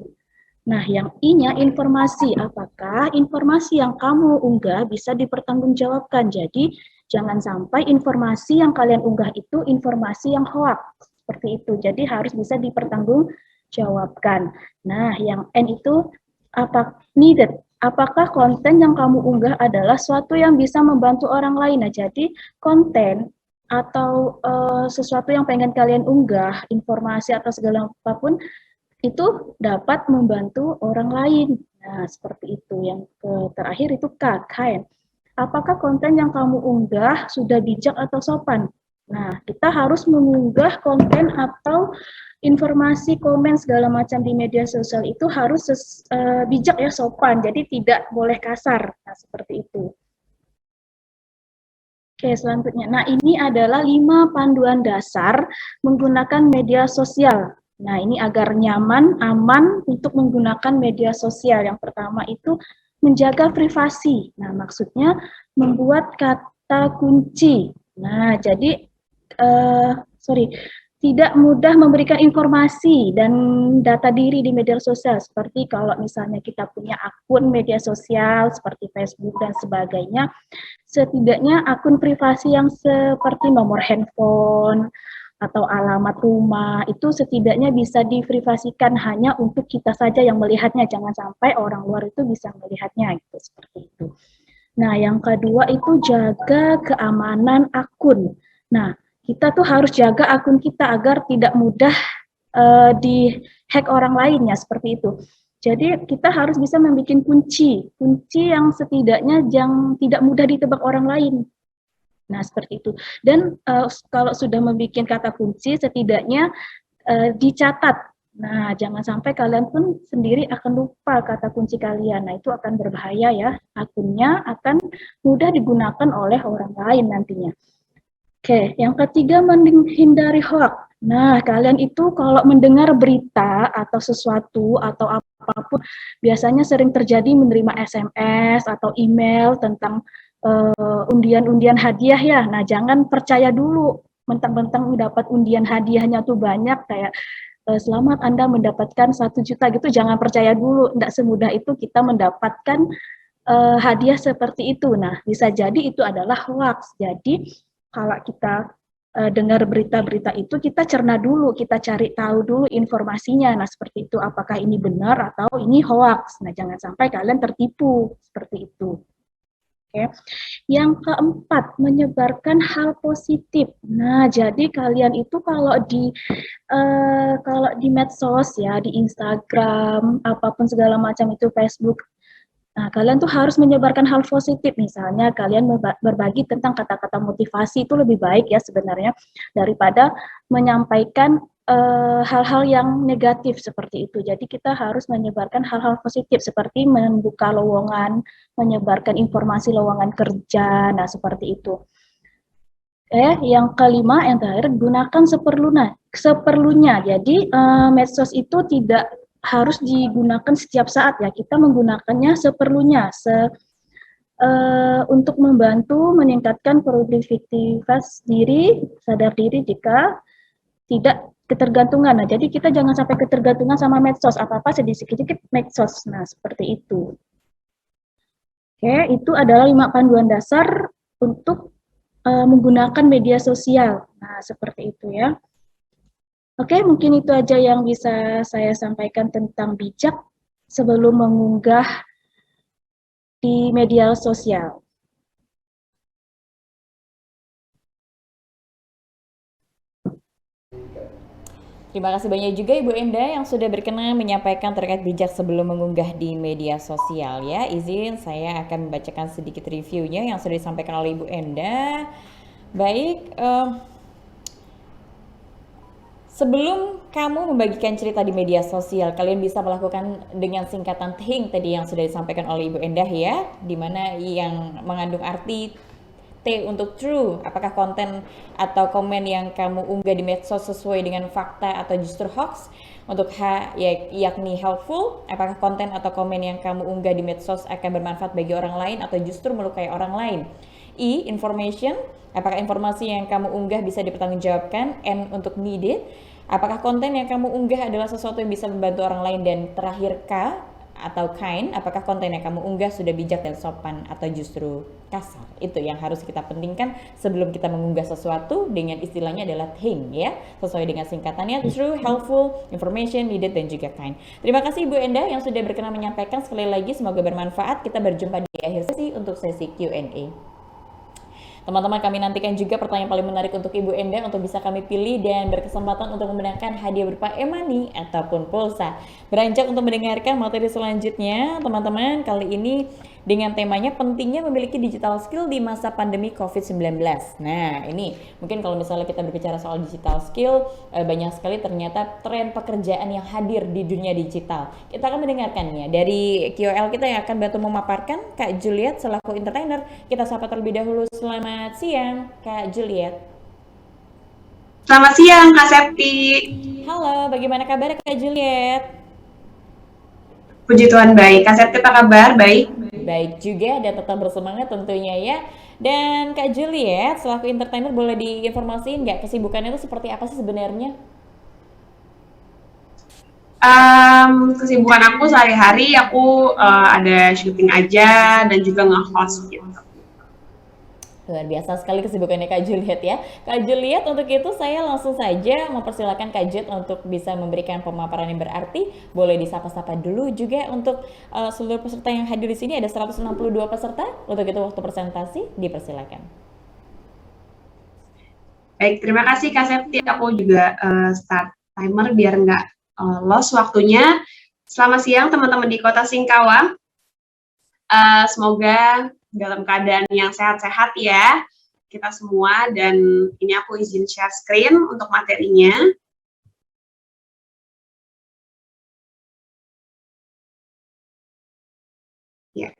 Nah, yang I-nya informasi. Apakah informasi yang kamu unggah bisa dipertanggungjawabkan? Jadi, jangan sampai informasi yang kalian unggah itu informasi yang hoax. Seperti itu. Jadi, harus bisa dipertanggungjawabkan. Nah, yang N itu apa needed. apakah konten yang kamu unggah adalah suatu yang bisa membantu orang lain. Nah, jadi konten atau sesuatu yang pengen kalian unggah, informasi atau segala apapun, itu dapat membantu orang lain. Nah, seperti itu. Yang terakhir itu kind. Apakah konten yang kamu unggah sudah bijak atau sopan? Nah, kita harus mengunggah konten atau informasi, komen segala macam di media sosial itu harus bijak ya, sopan. Jadi tidak boleh kasar. Nah, seperti itu. Oke, selanjutnya. Nah, ini adalah 5 panduan dasar menggunakan media sosial. Nah, ini agar nyaman, aman untuk menggunakan media sosial. Yang pertama itu menjaga privasi. Nah, maksudnya membuat kata kunci. Nah, jadi tidak mudah memberikan informasi dan data diri di media sosial. Seperti kalau misalnya kita punya akun media sosial seperti Facebook dan sebagainya, setidaknya akun privasi yang seperti nomor handphone atau alamat rumah itu setidaknya bisa diprivasikan hanya untuk kita saja yang melihatnya, jangan sampai orang luar itu bisa melihatnya gitu, seperti itu. Nah, yang kedua itu jaga keamanan akun. Nah, kita tuh harus jaga akun kita agar tidak mudah di-hack orang lainnya, seperti itu. Jadi kita harus bisa membuat kunci yang setidaknya yang tidak mudah ditebak orang lain. Nah, seperti itu. Dan kalau sudah membuat kata kunci, setidaknya dicatat. Nah, jangan sampai kalian pun sendiri akan lupa kata kunci kalian. Nah, itu akan berbahaya ya. Akunnya akan mudah digunakan oleh orang lain nantinya. Oke, yang ketiga menghindari hoax. Nah, kalian itu kalau mendengar berita atau sesuatu atau apapun, biasanya sering terjadi menerima SMS atau email tentang undian-undian hadiah ya. Nah, jangan percaya dulu mentang-mentang dapat undian hadiahnya tuh banyak, kayak selamat Anda mendapatkan 1 juta gitu, jangan percaya dulu. Tidak semudah itu kita mendapatkan hadiah seperti itu. Nah, bisa jadi itu adalah hoax. Jadi kalau kita dengar berita-berita itu, kita cerna dulu, kita cari tahu dulu informasinya. Nah, seperti itu, apakah ini benar atau ini hoax. Nah, jangan sampai kalian tertipu, seperti itu. Oke. Yang keempat, menyebarkan hal positif. Nah, jadi kalian itu kalau di medsos ya, di Instagram, apapun segala macam itu, Facebook, nah, kalian tuh harus menyebarkan hal positif. Misalnya kalian berbagi tentang kata-kata motivasi, itu lebih baik ya sebenarnya daripada menyampaikan hal-hal yang negatif seperti itu. Jadi kita harus menyebarkan hal-hal positif seperti membuka lowongan, menyebarkan informasi lowongan kerja. Nah, seperti itu. Yang kelima, yang terakhir, gunakan seperlunya. Jadi medsos itu tidak harus digunakan setiap saat ya, kita menggunakannya seperlunya untuk membantu meningkatkan produktivitas diri, sadar diri jika tidak ketergantungan. Nah, jadi kita jangan sampai ketergantungan sama medsos, apa-apa sedikit-sedikit medsos. Nah, seperti itu. Oke, itu adalah 5 panduan dasar untuk menggunakan media sosial. Nah, seperti itu ya. Oke, mungkin itu aja yang bisa saya sampaikan tentang bijak sebelum mengunggah di media sosial. Terima kasih banyak juga Ibu Enda yang sudah berkenan menyampaikan terkait bijak sebelum mengunggah di media sosial ya. Izin saya akan membacakan sedikit reviewnya yang sudah disampaikan oleh Ibu Enda. Baik, sebelum kamu membagikan cerita di media sosial, kalian bisa melakukan dengan singkatan THINK tadi yang sudah disampaikan oleh Ibu Endah ya, dimana yang mengandung arti T untuk true, apakah konten atau komen yang kamu unggah di medsos sesuai dengan fakta atau justru hoax. Untuk H, yakni helpful, apakah konten atau komen yang kamu unggah di medsos akan bermanfaat bagi orang lain atau justru melukai orang lain. I, information, apakah informasi yang kamu unggah bisa dipertanggungjawabkan. N untuk needed, apakah konten yang kamu unggah adalah sesuatu yang bisa membantu orang lain. Dan terakhir K, atau kind, apakah konten yang kamu unggah sudah bijak dan sopan atau justru kasar. Itu yang harus kita pentingkan sebelum kita mengunggah sesuatu, dengan istilahnya adalah THING ya, sesuai dengan singkatannya, true, helpful, information, needed, dan juga kind. Terima kasih Ibu Enda yang sudah berkenan menyampaikan. Sekali lagi semoga bermanfaat. Kita berjumpa di akhir sesi untuk sesi Q&A. Teman-teman, kami nantikan juga pertanyaan paling menarik untuk Ibu Enda untuk bisa kami pilih dan berkesempatan untuk memenangkan hadiah berupa e-money ataupun pulsa. Beranjak untuk mendengarkan materi selanjutnya, teman-teman, kali ini dengan temanya pentingnya memiliki digital skill di masa pandemi COVID-19. Nah, ini mungkin kalau misalnya kita berbicara soal digital skill, banyak sekali ternyata tren pekerjaan yang hadir di dunia digital. Kita akan mendengarkannya dari KOL kita yang akan bantu memaparkan, Kak Juliet selaku entertainer. Kita sapa terlebih dahulu. Selamat siang, Kak Juliet. Selamat siang, Kak Septi. Halo, bagaimana kabar Kak Juliet? Puji Tuhan baik. Kak Septi apa kabar? Baik. Baik juga dan tetap bersemangat tentunya ya. Dan Kak Juliet selaku entertainer boleh diinformasiin nggak kesibukannya itu seperti apa sih sebenarnya? Kesibukan aku sehari-hari aku ada syuting aja dan juga nge-host gitu. Luar biasa sekali kesibukannya Kak Juliet ya. Kak Juliet, untuk itu saya langsung saja mempersilakan Kak Juliet untuk bisa memberikan pemaparan yang berarti. Boleh disapa-sapa dulu juga untuk seluruh peserta yang hadir di sini. Ada 162 peserta. Untuk itu waktu presentasi dipersilakan. Baik, terima kasih Kak Septi. Aku juga start timer biar nggak loss waktunya. Selamat siang teman-teman di Kota Singkawang. Semoga dalam keadaan yang sehat-sehat ya kita semua, dan ini aku izin share screen untuk materinya. Ya.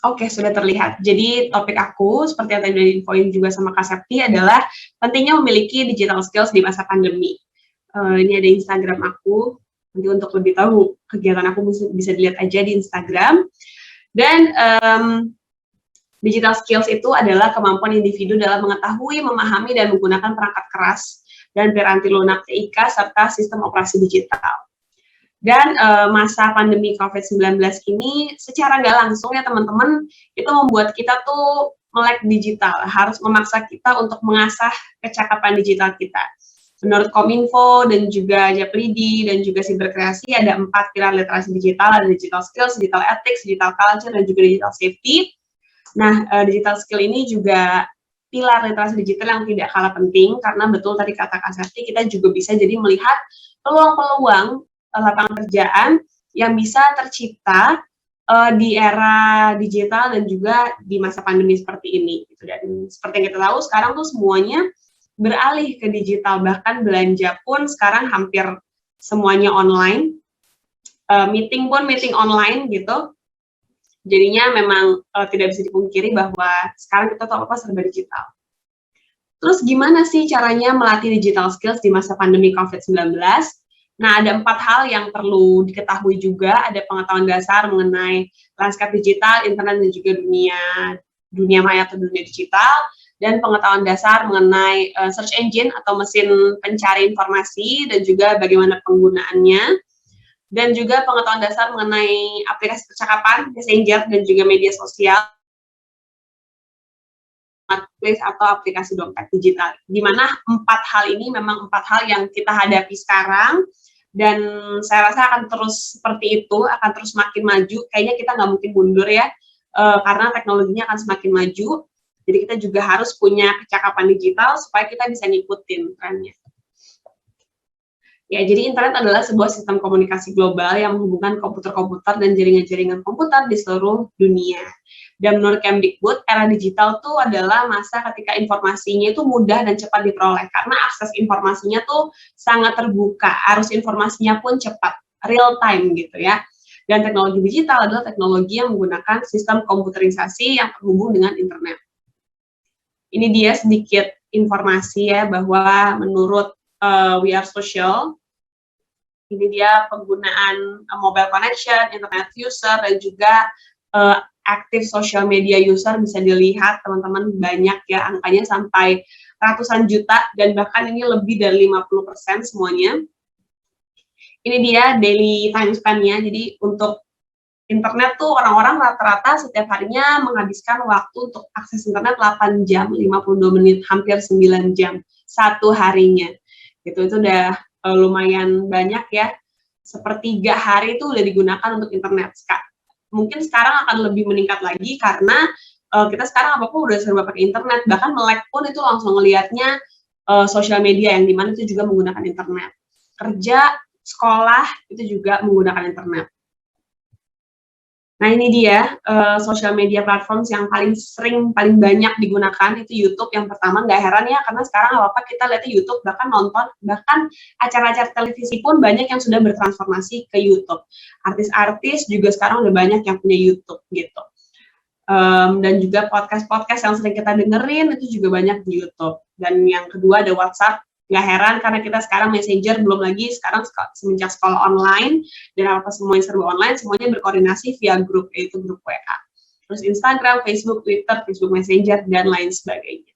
Oke, sudah terlihat. Jadi topik aku seperti yang tadi udah diinfoin juga sama Kak Septi adalah pentingnya memiliki digital skills di masa pandemi. Ini ada Instagram aku. Nanti untuk lebih tahu kegiatan aku bisa dilihat aja di Instagram. Dan digital skills itu adalah kemampuan individu dalam mengetahui, memahami, dan menggunakan perangkat keras dan piranti lunak TIK serta sistem operasi digital. Dan masa pandemi COVID-19 ini secara nggak langsung ya teman-teman, itu membuat kita tuh melek digital, harus memaksa kita untuk mengasah kecakapan digital kita. Menurut Kominfo dan juga Japlidi dan juga Siberkreasi ada 4 pilar literasi digital, ada digital skills, digital ethics, digital culture, dan juga digital safety. Nah, digital skill ini juga pilar literasi digital yang tidak kalah penting, karena betul tadi kata Kak Septi, kita juga bisa jadi melihat peluang-peluang lapangan pekerjaan yang bisa tercipta di era digital dan juga di masa pandemi seperti ini. Dan seperti yang kita tahu, sekarang tuh semuanya beralih ke digital, bahkan belanja pun sekarang hampir semuanya online, meeting pun meeting online gitu. Jadinya memang tidak bisa dipungkiri bahwa sekarang kita tahu apa serba digital. Terus gimana sih caranya melatih digital skills di masa pandemi COVID-19? Nah, ada 4 hal yang perlu diketahui juga. Ada pengetahuan dasar mengenai lanskap digital, internet, dan juga dunia maya atau dunia digital. Dan pengetahuan dasar mengenai search engine atau mesin pencari informasi dan juga bagaimana penggunaannya, dan juga pengetahuan dasar mengenai aplikasi percakapan, messenger, dan juga media sosial, marketplace atau aplikasi dompet digital. Di mana 4 hal ini memang 4 hal yang kita hadapi sekarang, dan saya rasa akan terus seperti itu, akan terus makin maju. Kayaknya kita nggak mungkin mundur ya, karena teknologinya akan semakin maju. Jadi kita juga harus punya kecakapan digital supaya kita bisa ngikutin trennya. Ya, jadi internet adalah sebuah sistem komunikasi global yang menghubungkan komputer-komputer dan jaringan-jaringan komputer di seluruh dunia. Dan menurut Kemdikbud, era digital itu adalah masa ketika informasinya itu mudah dan cepat diperoleh, karena akses informasinya tuh sangat terbuka, arus informasinya pun cepat, real time gitu ya. Dan teknologi digital adalah teknologi yang menggunakan sistem komputerisasi yang terhubung dengan internet. Ini dia sedikit informasi ya, bahwa menurut We Are Social, ini dia penggunaan mobile connection, internet user, dan juga active social media user bisa dilihat teman-teman banyak ya, angkanya sampai ratusan juta, dan bahkan ini lebih dari 50% semuanya. ini dia daily time span-nya. Jadi untuk internet tuh orang-orang rata-rata setiap harinya menghabiskan waktu untuk akses internet 8 jam 52 menit, hampir 9 jam satu harinya. Itu udah lumayan banyak ya. Sepertiga hari itu udah digunakan untuk internet. Mungkin sekarang akan lebih meningkat lagi karena kita sekarang apapun udah serba pakai internet. Bahkan melek pun itu langsung ngelihatnya sosial media yang dimana itu juga menggunakan internet. Kerja, sekolah itu juga menggunakan internet. Nah ini dia sosial media platforms yang paling sering, paling banyak digunakan itu YouTube yang pertama. Nggak heran ya, karena sekarang apa-apa kita lihat YouTube, bahkan nonton, bahkan acara-acara televisi pun banyak yang sudah bertransformasi ke YouTube. Artis-artis juga sekarang udah banyak yang punya YouTube gitu. Dan juga podcast-podcast yang sering kita dengerin itu juga banyak di YouTube. Dan yang kedua ada WhatsApp. Nggak heran karena kita sekarang Messenger, belum lagi sekarang semenjak sekolah online dan apa semuanya serba online, semuanya berkoordinasi via grup, yaitu grup WA. Terus Instagram, Facebook, Twitter, Facebook Messenger, dan lain sebagainya.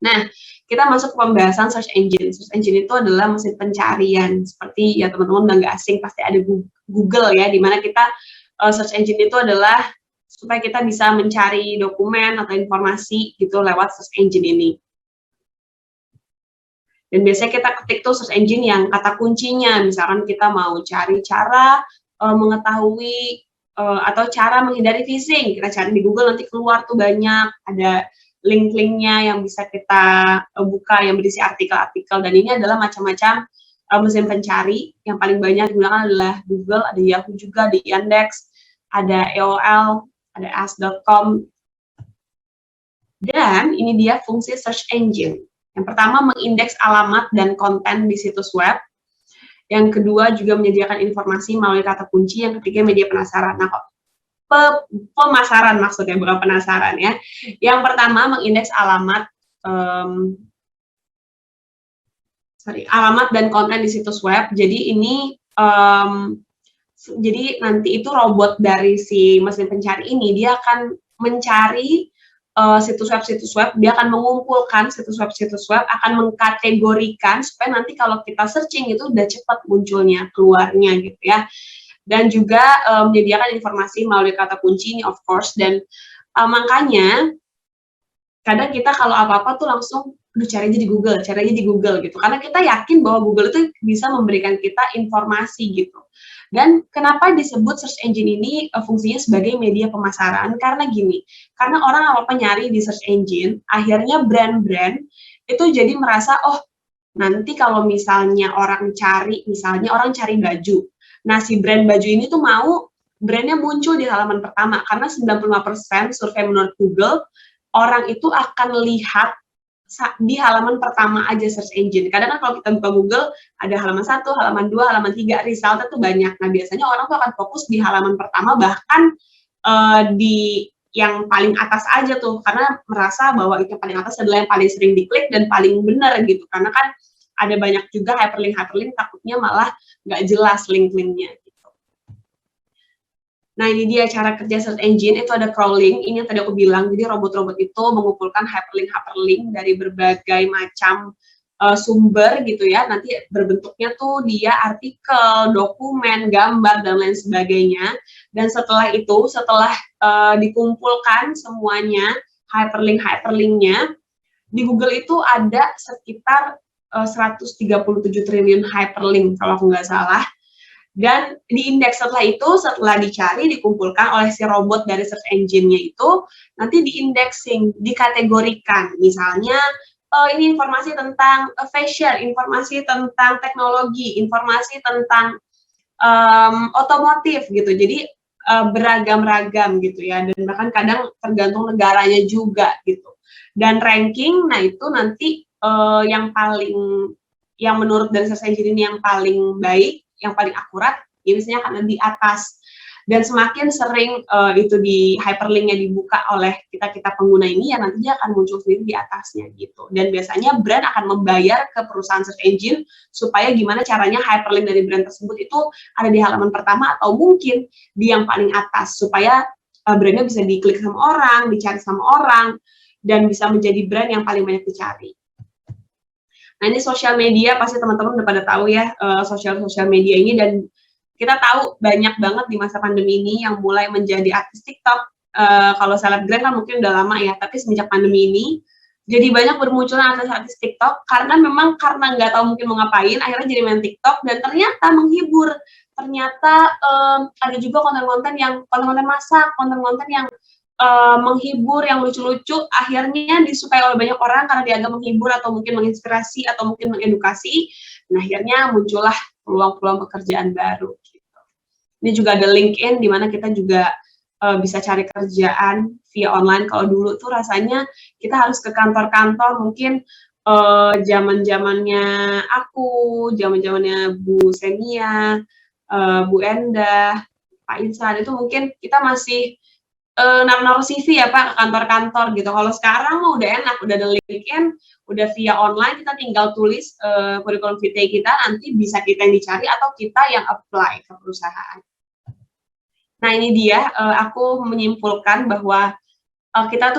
Nah, kita masuk ke pembahasan search engine. Search engine itu adalah mesin pencarian. Seperti ya teman-teman udah nggak asing, pasti ada Google ya, di mana kita search engine itu adalah supaya kita bisa mencari dokumen atau informasi gitu lewat search engine ini. Dan biasanya kita ketik tuh search engine yang kata kuncinya, misalkan kita mau cari cara mengetahui atau cara menghindari phishing, kita cari di Google nanti keluar tuh banyak, ada link-linknya yang bisa kita buka yang berisi artikel-artikel, dan ini adalah macam-macam mesin pencari. Yang paling banyak digunakan adalah Google, ada Yahoo juga, ada Yandex, ada AOL, ada Ask.com, dan ini dia fungsi search engine. Yang pertama, mengindeks alamat dan konten di situs web. Yang kedua, juga menyediakan informasi melalui kata kunci. Yang ketiga, media penasaran. Nah, pemasaran maksudnya, bukan penasaran ya. Yang pertama, mengindeks alamat dan konten di situs web. Jadi ini jadi nanti itu robot dari si mesin pencari ini, dia akan mencari situs web, dia akan mengumpulkan situs web, akan mengkategorikan supaya nanti kalau kita searching itu udah cepat munculnya, keluarnya gitu ya. Dan juga menyediakan informasi melalui kata kunci ini of course, dan makanya kadang kita kalau apa-apa tuh langsung cari aja di Google gitu, karena kita yakin bahwa Google itu bisa memberikan kita informasi gitu. Dan kenapa disebut search engine ini fungsinya sebagai media pemasaran? Karena gini, karena orang apa-apa nyari di search engine, akhirnya brand-brand itu jadi merasa, oh nanti kalau misalnya orang cari baju, nah si brand baju ini tuh mau brandnya muncul di halaman pertama, karena 95% survei menurut Google, orang itu akan lihat di halaman pertama aja search engine. Kadang kan kalau kita buka Google, ada halaman 1, halaman 2, halaman 3, resultnya tuh banyak. Nah, biasanya orang tuh akan fokus di halaman pertama, bahkan di yang paling atas aja tuh, karena merasa bahwa itu yang paling atas adalah yang paling sering diklik dan paling benar gitu. Karena kan ada banyak juga hyperlink, takutnya malah nggak jelas link-linknya. Nah, ini dia cara kerja search engine, itu ada crawling, ini yang tadi aku bilang, jadi robot-robot itu mengumpulkan hyperlink dari berbagai macam sumber gitu ya, nanti berbentuknya tuh dia artikel, dokumen, gambar, dan lain sebagainya, dan setelah dikumpulkan semuanya, hyperlink-hyperlinknya, di Google itu ada sekitar 137 triliun hyperlink, kalau aku nggak salah. Dan diindeks setelah dicari, dikumpulkan oleh si robot dari search engine-nya itu, nanti diindexing, dikategorikan. Misalnya, ini informasi tentang fashion, informasi tentang teknologi, informasi tentang otomotif gitu. Jadi beragam-ragam gitu ya, dan bahkan kadang tergantung negaranya juga gitu. Dan ranking, nah itu nanti yang menurut dari search engine ini yang paling baik, yang paling akurat, ya biasanya akan di atas. Dan semakin sering itu di hyperlinknya dibuka oleh kita pengguna ini, ya nanti dia akan muncul sendiri di atasnya gitu. Dan biasanya brand akan membayar ke perusahaan search engine supaya gimana caranya hyperlink dari brand tersebut itu ada di halaman pertama atau mungkin di yang paling atas, supaya brandnya bisa diklik sama orang, dicari sama orang, dan bisa menjadi brand yang paling banyak dicari. Nah, ini sosial media pasti teman-teman udah pada tahu ya, sosial media ini, dan kita tahu banyak banget di masa pandemi ini yang mulai menjadi artis TikTok. Kalau selebgram kan mungkin udah lama ya, tapi semenjak pandemi ini jadi banyak bermunculan artis-artis TikTok karena nggak tahu mungkin mau ngapain, akhirnya jadi main TikTok dan ternyata menghibur. Ternyata ada juga konten-konten masak, konten-konten yang menghibur, yang lucu-lucu, akhirnya disukai oleh banyak orang karena dianggap menghibur atau mungkin menginspirasi atau mungkin mengedukasi. Nah, akhirnya muncullah peluang-peluang pekerjaan baru. Gitu. Ini juga ada LinkedIn di mana kita juga bisa cari kerjaan via online. Kalau dulu tuh rasanya kita harus ke kantor-kantor, mungkin zaman-zamannya aku, zaman-zamannya Bu Senia, Bu Endah, Pak Insan, itu mungkin kita masih naruh CV ya Pak ke kantor-kantor gitu. Kalau sekarang mah udah enak, udah ada LinkedIn, udah via online, kita tinggal tulis kurikulum vitae kita, nanti bisa kita yang dicari atau kita yang apply ke perusahaan. Nah, ini dia, aku menyimpulkan bahwa kita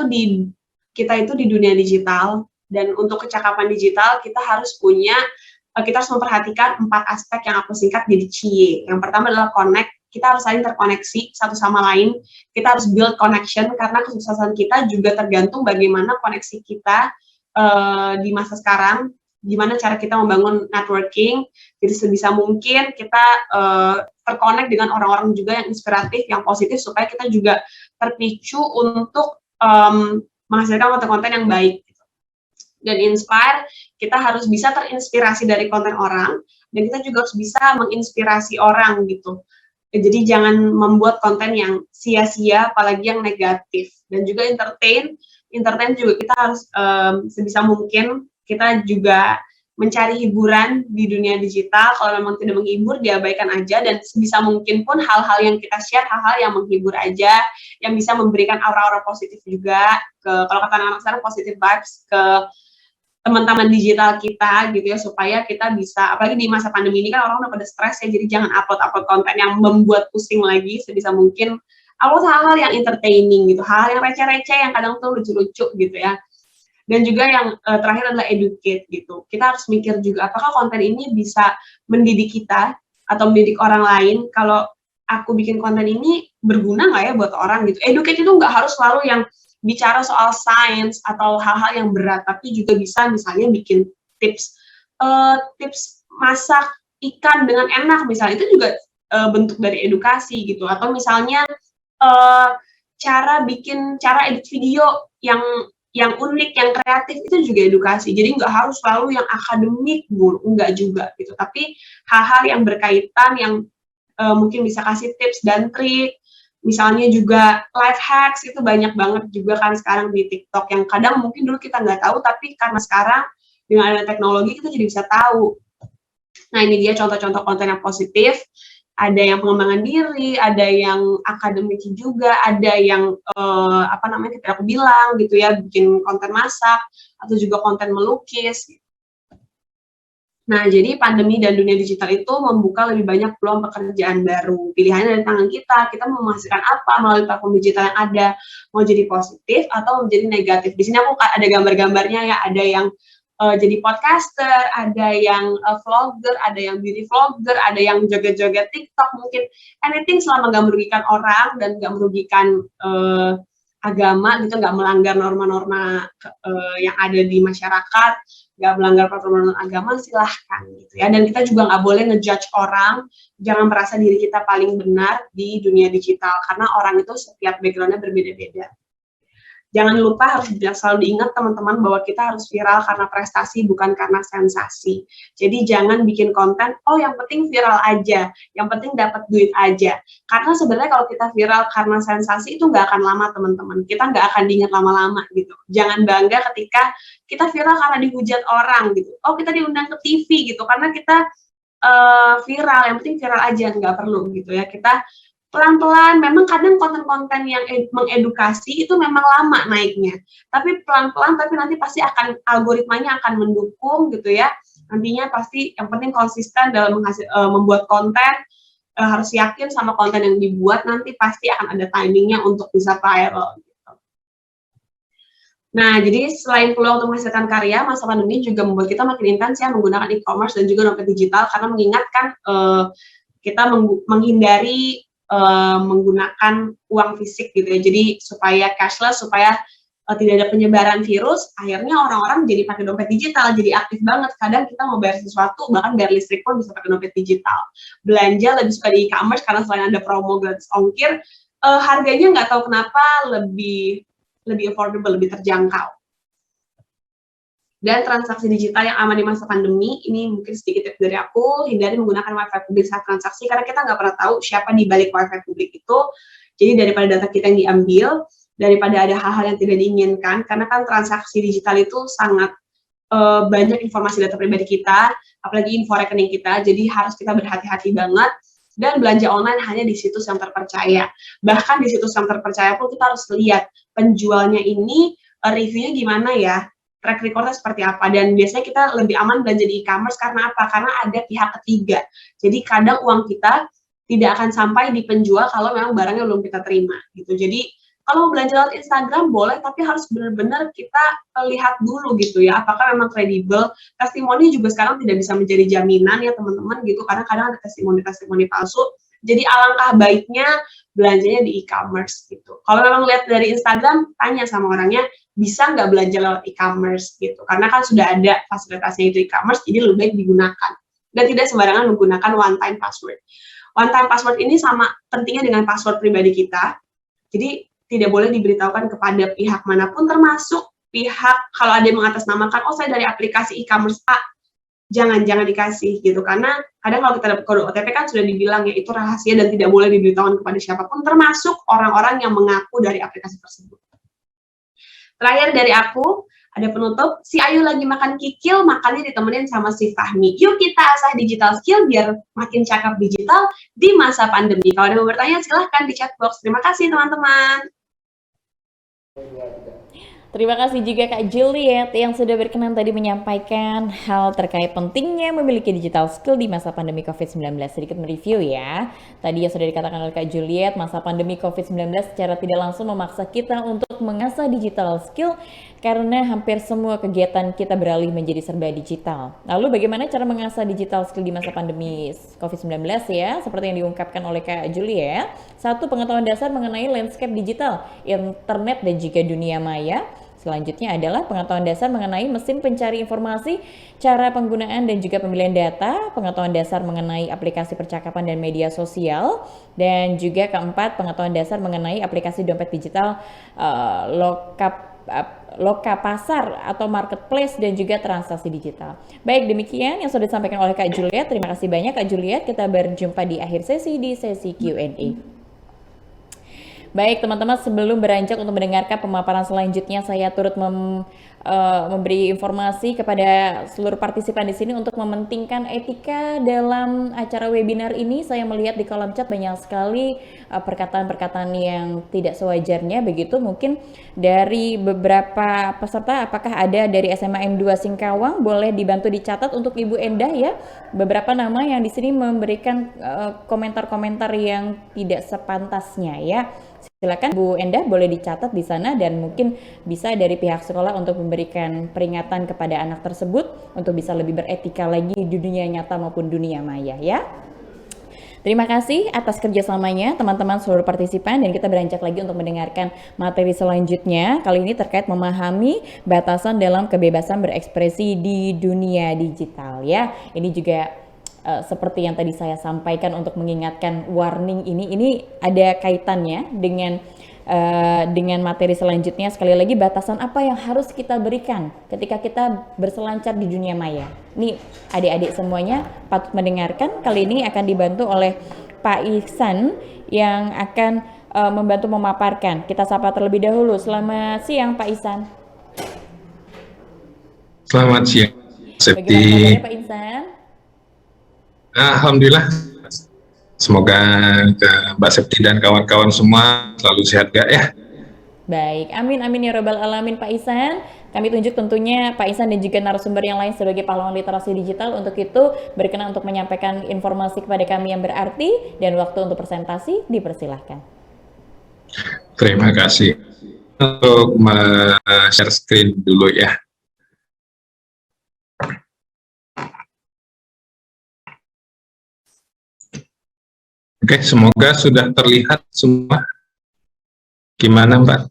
itu di dunia digital, dan untuk kecakapan digital kita harus memperhatikan 4 aspek yang aku singkat jadi CIE. Yang pertama adalah connect. Kita harus saling terkoneksi satu sama lain. Kita harus build connection karena kesuksesan kita juga tergantung bagaimana koneksi kita di masa sekarang, gimana cara kita membangun networking. Jadi sebisa mungkin kita terkonek dengan orang-orang juga yang inspiratif, yang positif, supaya kita juga terpicu untuk menghasilkan konten-konten yang baik. Dan inspire, kita harus bisa terinspirasi dari konten orang, dan kita juga harus bisa menginspirasi orang gitu. Jadi jangan membuat konten yang sia-sia, apalagi yang negatif. Dan juga entertain juga kita harus sebisa mungkin kita juga mencari hiburan di dunia digital. Kalau memang tidak menghibur, diabaikan aja, dan sebisa mungkin pun hal-hal yang kita share, hal-hal yang menghibur aja, yang bisa memberikan aura-aura positif juga, kalau kata anak-anak sekarang positive vibes ke teman-teman digital kita gitu ya, supaya kita bisa, apalagi di masa pandemi ini kan orang udah pada stres ya, jadi jangan upload konten yang membuat pusing lagi. Sebisa mungkin upload hal-hal yang entertaining gitu, hal yang receh-receh yang kadang tuh lucu-lucu gitu ya. Dan juga yang terakhir adalah educate gitu. Kita harus mikir juga apakah konten ini bisa mendidik kita atau mendidik orang lain. Kalau aku bikin konten ini berguna nggak ya buat orang gitu. Educate itu nggak harus selalu yang bicara soal sains atau hal-hal yang berat, tapi juga bisa misalnya bikin tips masak ikan dengan enak misalnya, itu juga bentuk dari edukasi gitu. Atau misalnya cara edit video yang unik, yang kreatif, itu juga edukasi. Jadi nggak harus selalu yang akademik, enggak juga gitu. Tapi hal-hal yang berkaitan, yang mungkin bisa kasih tips dan trik. Misalnya juga life hacks, itu banyak banget juga kan sekarang di TikTok, yang kadang mungkin dulu kita nggak tahu, tapi karena sekarang dengan adanya teknologi kita jadi bisa tahu. Nah, ini dia contoh-contoh konten yang positif. Ada yang pengembangan diri, ada yang akademik juga, ada yang kita aku bilang gitu ya, bikin konten masak atau juga konten melukis. Nah, jadi pandemi dan dunia digital itu membuka lebih banyak peluang pekerjaan baru. Pilihannya dari tangan kita mau menghasilkan apa melalui platform digital yang ada, mau jadi positif atau menjadi negatif. Di sini aku ada gambar-gambarnya ya, ada yang jadi podcaster, ada yang vlogger, ada yang beauty vlogger, ada yang joget-joget TikTok, mungkin anything selama nggak merugikan orang dan nggak merugikan agama gitu, nggak melanggar norma-norma yang ada di masyarakat, nggak melanggar peraturan agama, silahkan gitu ya. Dan kita juga nggak boleh ngejudge orang, jangan merasa diri kita paling benar di dunia digital, karena orang itu setiap background-nya berbeda-beda. Jangan lupa, harus selalu diingat teman-teman, bahwa kita harus viral karena prestasi, bukan karena sensasi. Jadi jangan bikin konten, yang penting viral aja, yang penting dapat duit aja. Karena sebenarnya kalau kita viral karena sensasi, itu nggak akan lama teman-teman. Kita nggak akan diingat lama-lama gitu. Jangan bangga ketika kita viral karena dihujat orang gitu. Kita diundang ke TV gitu, karena kita viral, yang penting viral aja, nggak perlu gitu ya. Kita pelan-pelan, memang kadang konten-konten yang mengedukasi itu memang lama naiknya, tapi pelan-pelan, tapi nanti pasti algoritmanya akan mendukung gitu ya. Nantinya pasti yang penting konsisten dalam membuat konten, harus yakin sama konten yang dibuat, nanti pasti akan ada timingnya untuk bisa viral gitu. Nah, jadi selain peluang untuk menghasilkan karya, masa pandemi juga membuat kita makin intens ya menggunakan e-commerce dan juga dompet digital karena mengingatkan kita menghindari menggunakan uang fisik gitu ya. Jadi supaya cashless, supaya tidak ada penyebaran virus, akhirnya orang-orang jadi pakai dompet digital, jadi aktif banget. Kadang kita mau bayar sesuatu, bahkan bayar listrik pun bisa pakai dompet digital. Belanja lebih suka di e-commerce karena selain ada promo gratis ongkir, harganya nggak tahu kenapa lebih affordable, lebih terjangkau. Dan transaksi digital yang aman di masa pandemi, ini mungkin sedikit tips dari aku, hindari menggunakan wifi publik saat transaksi, karena kita nggak pernah tahu siapa di balik wifi publik itu. Jadi daripada data kita yang diambil, daripada ada hal-hal yang tidak diinginkan, karena kan transaksi digital itu sangat banyak informasi data pribadi kita, apalagi info rekening kita, jadi harus kita berhati-hati banget. Dan belanja online hanya di situs yang terpercaya. Bahkan di situs yang terpercaya pun kita harus lihat penjualnya ini reviewnya gimana ya, track recordnya seperti apa. Dan biasanya kita lebih aman belanja di e-commerce karena apa? Karena ada pihak ketiga. Jadi kadang uang kita tidak akan sampai di penjual kalau memang barangnya belum kita terima gitu. Jadi kalau mau belanja lewat Instagram boleh, tapi harus benar-benar kita lihat dulu gitu ya, apakah memang kredibel. Testimoni juga sekarang tidak bisa menjadi jaminan ya teman-teman gitu, karena kadang ada testimoni palsu. Jadi alangkah baiknya belanjanya di e-commerce gitu. Kalau memang lihat dari Instagram, tanya sama orangnya, bisa nggak belanja lewat e-commerce gitu. Karena kan sudah ada fasilitasnya itu e-commerce, jadi lebih baik digunakan. Dan tidak sembarangan menggunakan one-time password. One-time password ini sama pentingnya dengan password pribadi kita. Jadi tidak boleh diberitahukan kepada pihak manapun, termasuk pihak kalau ada yang mengatasnamakan, oh saya dari aplikasi e-commerce A, jangan dikasih gitu, karena kadang kalau kita dapat kode OTP kan sudah dibilang ya itu rahasia dan tidak boleh diberitahukan kepada siapapun, termasuk orang-orang yang mengaku dari aplikasi tersebut. Terakhir dari aku, ada penutup, si Ayu lagi makan kikil, makannya ditemenin sama si Fahmi. Yuk kita asah digital skill biar makin cakep digital di masa pandemi. Kalau ada yang mau bertanya silahkan di chat box. Terima kasih teman-teman. Terima kasih juga Kak Juliet yang sudah berkenan tadi menyampaikan hal terkait pentingnya memiliki digital skill di masa pandemi COVID-19. Sedikit mereview ya. Tadi yang sudah dikatakan oleh Kak Juliet, masa pandemi COVID-19 secara tidak langsung memaksa kita untuk mengasah digital skill karena hampir semua kegiatan kita beralih menjadi serba digital. Lalu bagaimana cara mengasah digital skill di masa pandemi COVID-19 ya? Seperti yang diungkapkan oleh Kak Juliet. Satu, pengetahuan dasar mengenai landscape digital, internet dan juga dunia maya. Selanjutnya adalah pengetahuan dasar mengenai mesin pencari informasi, cara penggunaan dan juga pemilihan data, pengetahuan dasar mengenai aplikasi percakapan dan media sosial, dan juga keempat, pengetahuan dasar mengenai aplikasi dompet digital, loka pasar atau marketplace dan juga transaksi digital. Baik, demikian yang sudah disampaikan oleh Kak Juliet. Terima kasih banyak Kak Juliet. Kita berjumpa di akhir sesi di sesi Q&A. Baik teman-teman, sebelum beranjak untuk mendengarkan pemaparan selanjutnya, saya turut memberi informasi kepada seluruh partisipan di sini untuk mementingkan etika dalam acara webinar ini. Saya melihat di kolom chat banyak sekali perkataan-perkataan yang tidak sewajarnya begitu. Mungkin dari beberapa peserta, apakah ada dari SMA M2 Singkawang, boleh dibantu dicatat untuk Ibu Endah ya. Beberapa nama yang di sini memberikan komentar-komentar yang tidak sepantasnya ya. Silakan Bu Endah boleh dicatat di sana dan mungkin bisa dari pihak sekolah untuk memberikan peringatan kepada anak tersebut untuk bisa lebih beretika lagi di dunia nyata maupun dunia maya ya. Terima kasih atas kerjasamanya teman-teman seluruh partisipan, dan kita beranjak lagi untuk mendengarkan materi selanjutnya. Kali ini terkait memahami batasan dalam kebebasan berekspresi di dunia digital ya. Ini juga seperti yang tadi saya sampaikan untuk mengingatkan warning ini ada kaitannya dengan materi selanjutnya. Sekali lagi, batasan apa yang harus kita berikan ketika kita berselancar di dunia maya. Ini adik-adik semuanya patut mendengarkan. Kali ini akan dibantu oleh Pak Ihsan yang akan membantu memaparkan. Kita sapa terlebih dahulu. Selamat siang Pak Ihsan. Selamat siang. Bagaimana kabarnya Pak Ihsan? Alhamdulillah, semoga Mbak Septi dan kawan-kawan semua selalu sehat gak ya? Baik, amin amin ya robbal alamin Pak Ihsan. Kami tunjuk tentunya Pak Ihsan dan juga narasumber yang lain sebagai pahlawan literasi digital. Untuk itu berkenan untuk menyampaikan informasi kepada kami yang berarti, dan waktu untuk presentasi dipersilahkan. Terima kasih. untuk share screen dulu ya. Oke, semoga sudah terlihat semua. Gimana Mbak?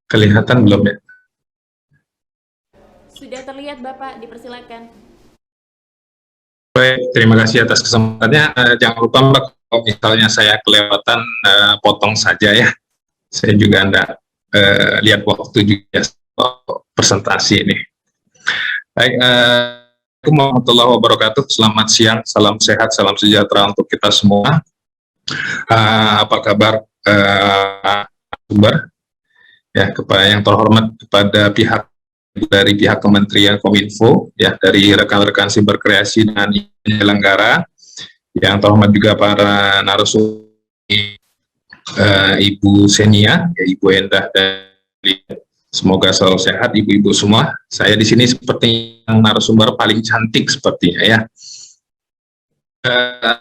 Kelihatan belum ya? Sudah terlihat Bapak, dipersilakan. Baik, terima kasih atas kesempatannya. Jangan lupa Mbak, kalau misalnya saya kelewatan, potong saja ya. Saya juga Anda lihat waktu juga presentasi ini. Baik, Assalamualaikum warahmatullahi wabarakatuh. Selamat siang, salam sehat, salam sejahtera untuk kita semua. Apa kabar sumber? Ya, kepada yang terhormat kepada pihak dari pihak Kementerian Kominfo, ya, dari rekan-rekan siber kreasi dan penyelenggara, yang terhormat juga para narasumber, Ibu Senia, ya, Ibu Endah, dan semoga selalu sehat ibu-ibu semua. Saya di sini seperti yang narasumber paling cantik sepertinya ya.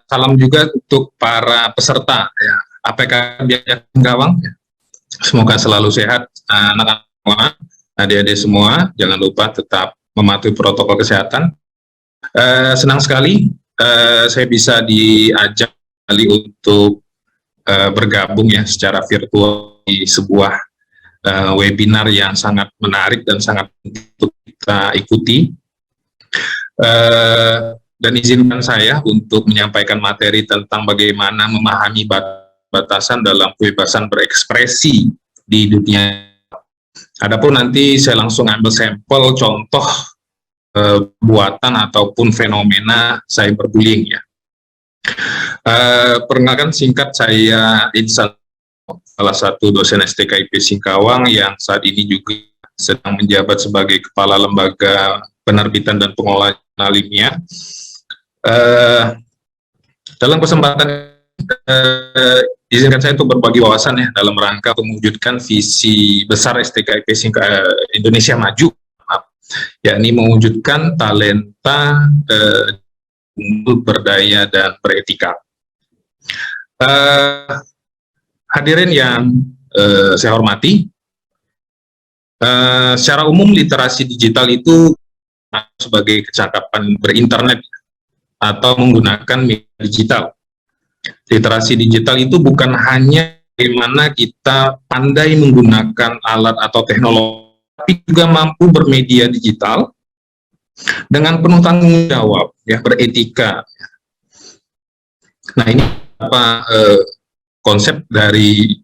Salam juga untuk para peserta ya, APK Biak Singkawang. Ya. Semoga selalu sehat anak-anak semua, adik-adik semua. Jangan lupa tetap mematuhi protokol kesehatan. Senang sekali saya bisa diajak kali untuk bergabung ya secara virtual di sebuah webinar yang sangat menarik dan sangat untuk kita ikuti. Dan izinkan saya untuk menyampaikan materi tentang bagaimana memahami batasan dalam kebebasan berekspresi di dunia. Adapun nanti saya langsung ambil sampel contoh buatan ataupun fenomena cyberbullying ya. Perkenalkan singkat, saya Insan, salah satu dosen STKIP Singkawang yang saat ini juga sedang menjabat sebagai Kepala Lembaga Penerbitan dan Pengelolaan Ilmiah. Dalam kesempatan izinkan saya untuk berbagi wawasan ya dalam rangka mewujudkan visi besar STKIP Indonesia Maju, yakni mewujudkan talenta berdaya dan beretika. Hadirin yang saya hormati, secara umum literasi digital itu sebagai kecakapan berinternet atau menggunakan media digital. Literasi digital itu bukan hanya bagaimana kita pandai menggunakan alat atau teknologi, tapi juga mampu bermedia digital dengan penuh tanggung jawab, ya, beretika. Nah, ini apa konsep dari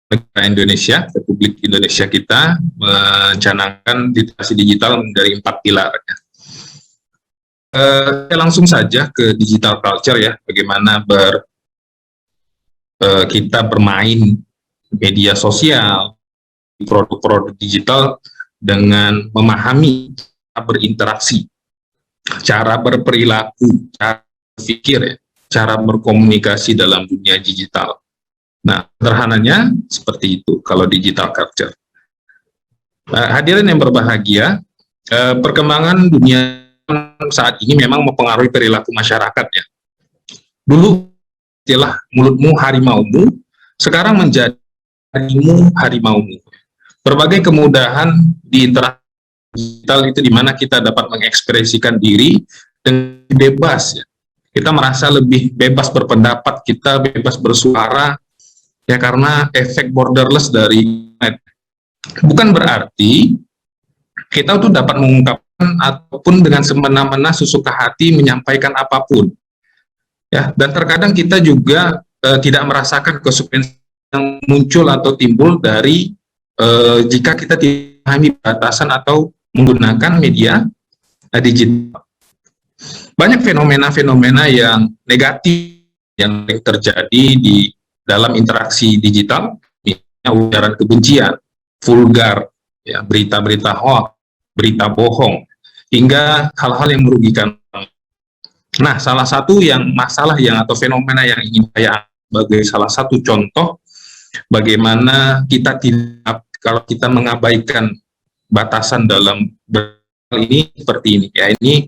negara Indonesia, Republik Indonesia kita mencanangkan literasi digital dari 4 pilar. Saya langsung saja ke digital culture ya, bagaimana kita bermain media sosial, produk-produk digital dengan memahami cara berinteraksi, cara berperilaku, cara berpikir ya, cara berkomunikasi dalam dunia digital. Nah, sederhananya seperti itu kalau digital culture. Hadirin yang berbahagia, perkembangan dunia saat ini memang mempengaruhi perilaku masyarakat ya. Dulu istilah mulutmu harimaumu, sekarang menjadi harimu harimaumu. Berbagai kemudahan di interaksi digital itu di mana kita dapat mengekspresikan diri dengan bebas ya. Kita merasa lebih bebas berpendapat, kita bebas bersuara ya, karena efek borderless dari internet. Bukan berarti kita tuh dapat mengungkapkan ataupun dengan semena-mena sesuka hati menyampaikan apapun ya, dan terkadang kita juga tidak merasakan konsekuensi yang muncul atau timbul dari jika kita tidak memahami batasan atau menggunakan media digital. Banyak fenomena-fenomena yang negatif yang terjadi di dalam interaksi digital, misalnya ujaran kebencian, vulgar, ya, berita-berita hoax, berita bohong, hingga hal-hal yang merugikan. Nah, salah satu yang masalah yang atau fenomena yang ingin saya sebagai salah satu contoh bagaimana kita tidak, kalau kita mengabaikan batasan dalam ini seperti ini ya, ini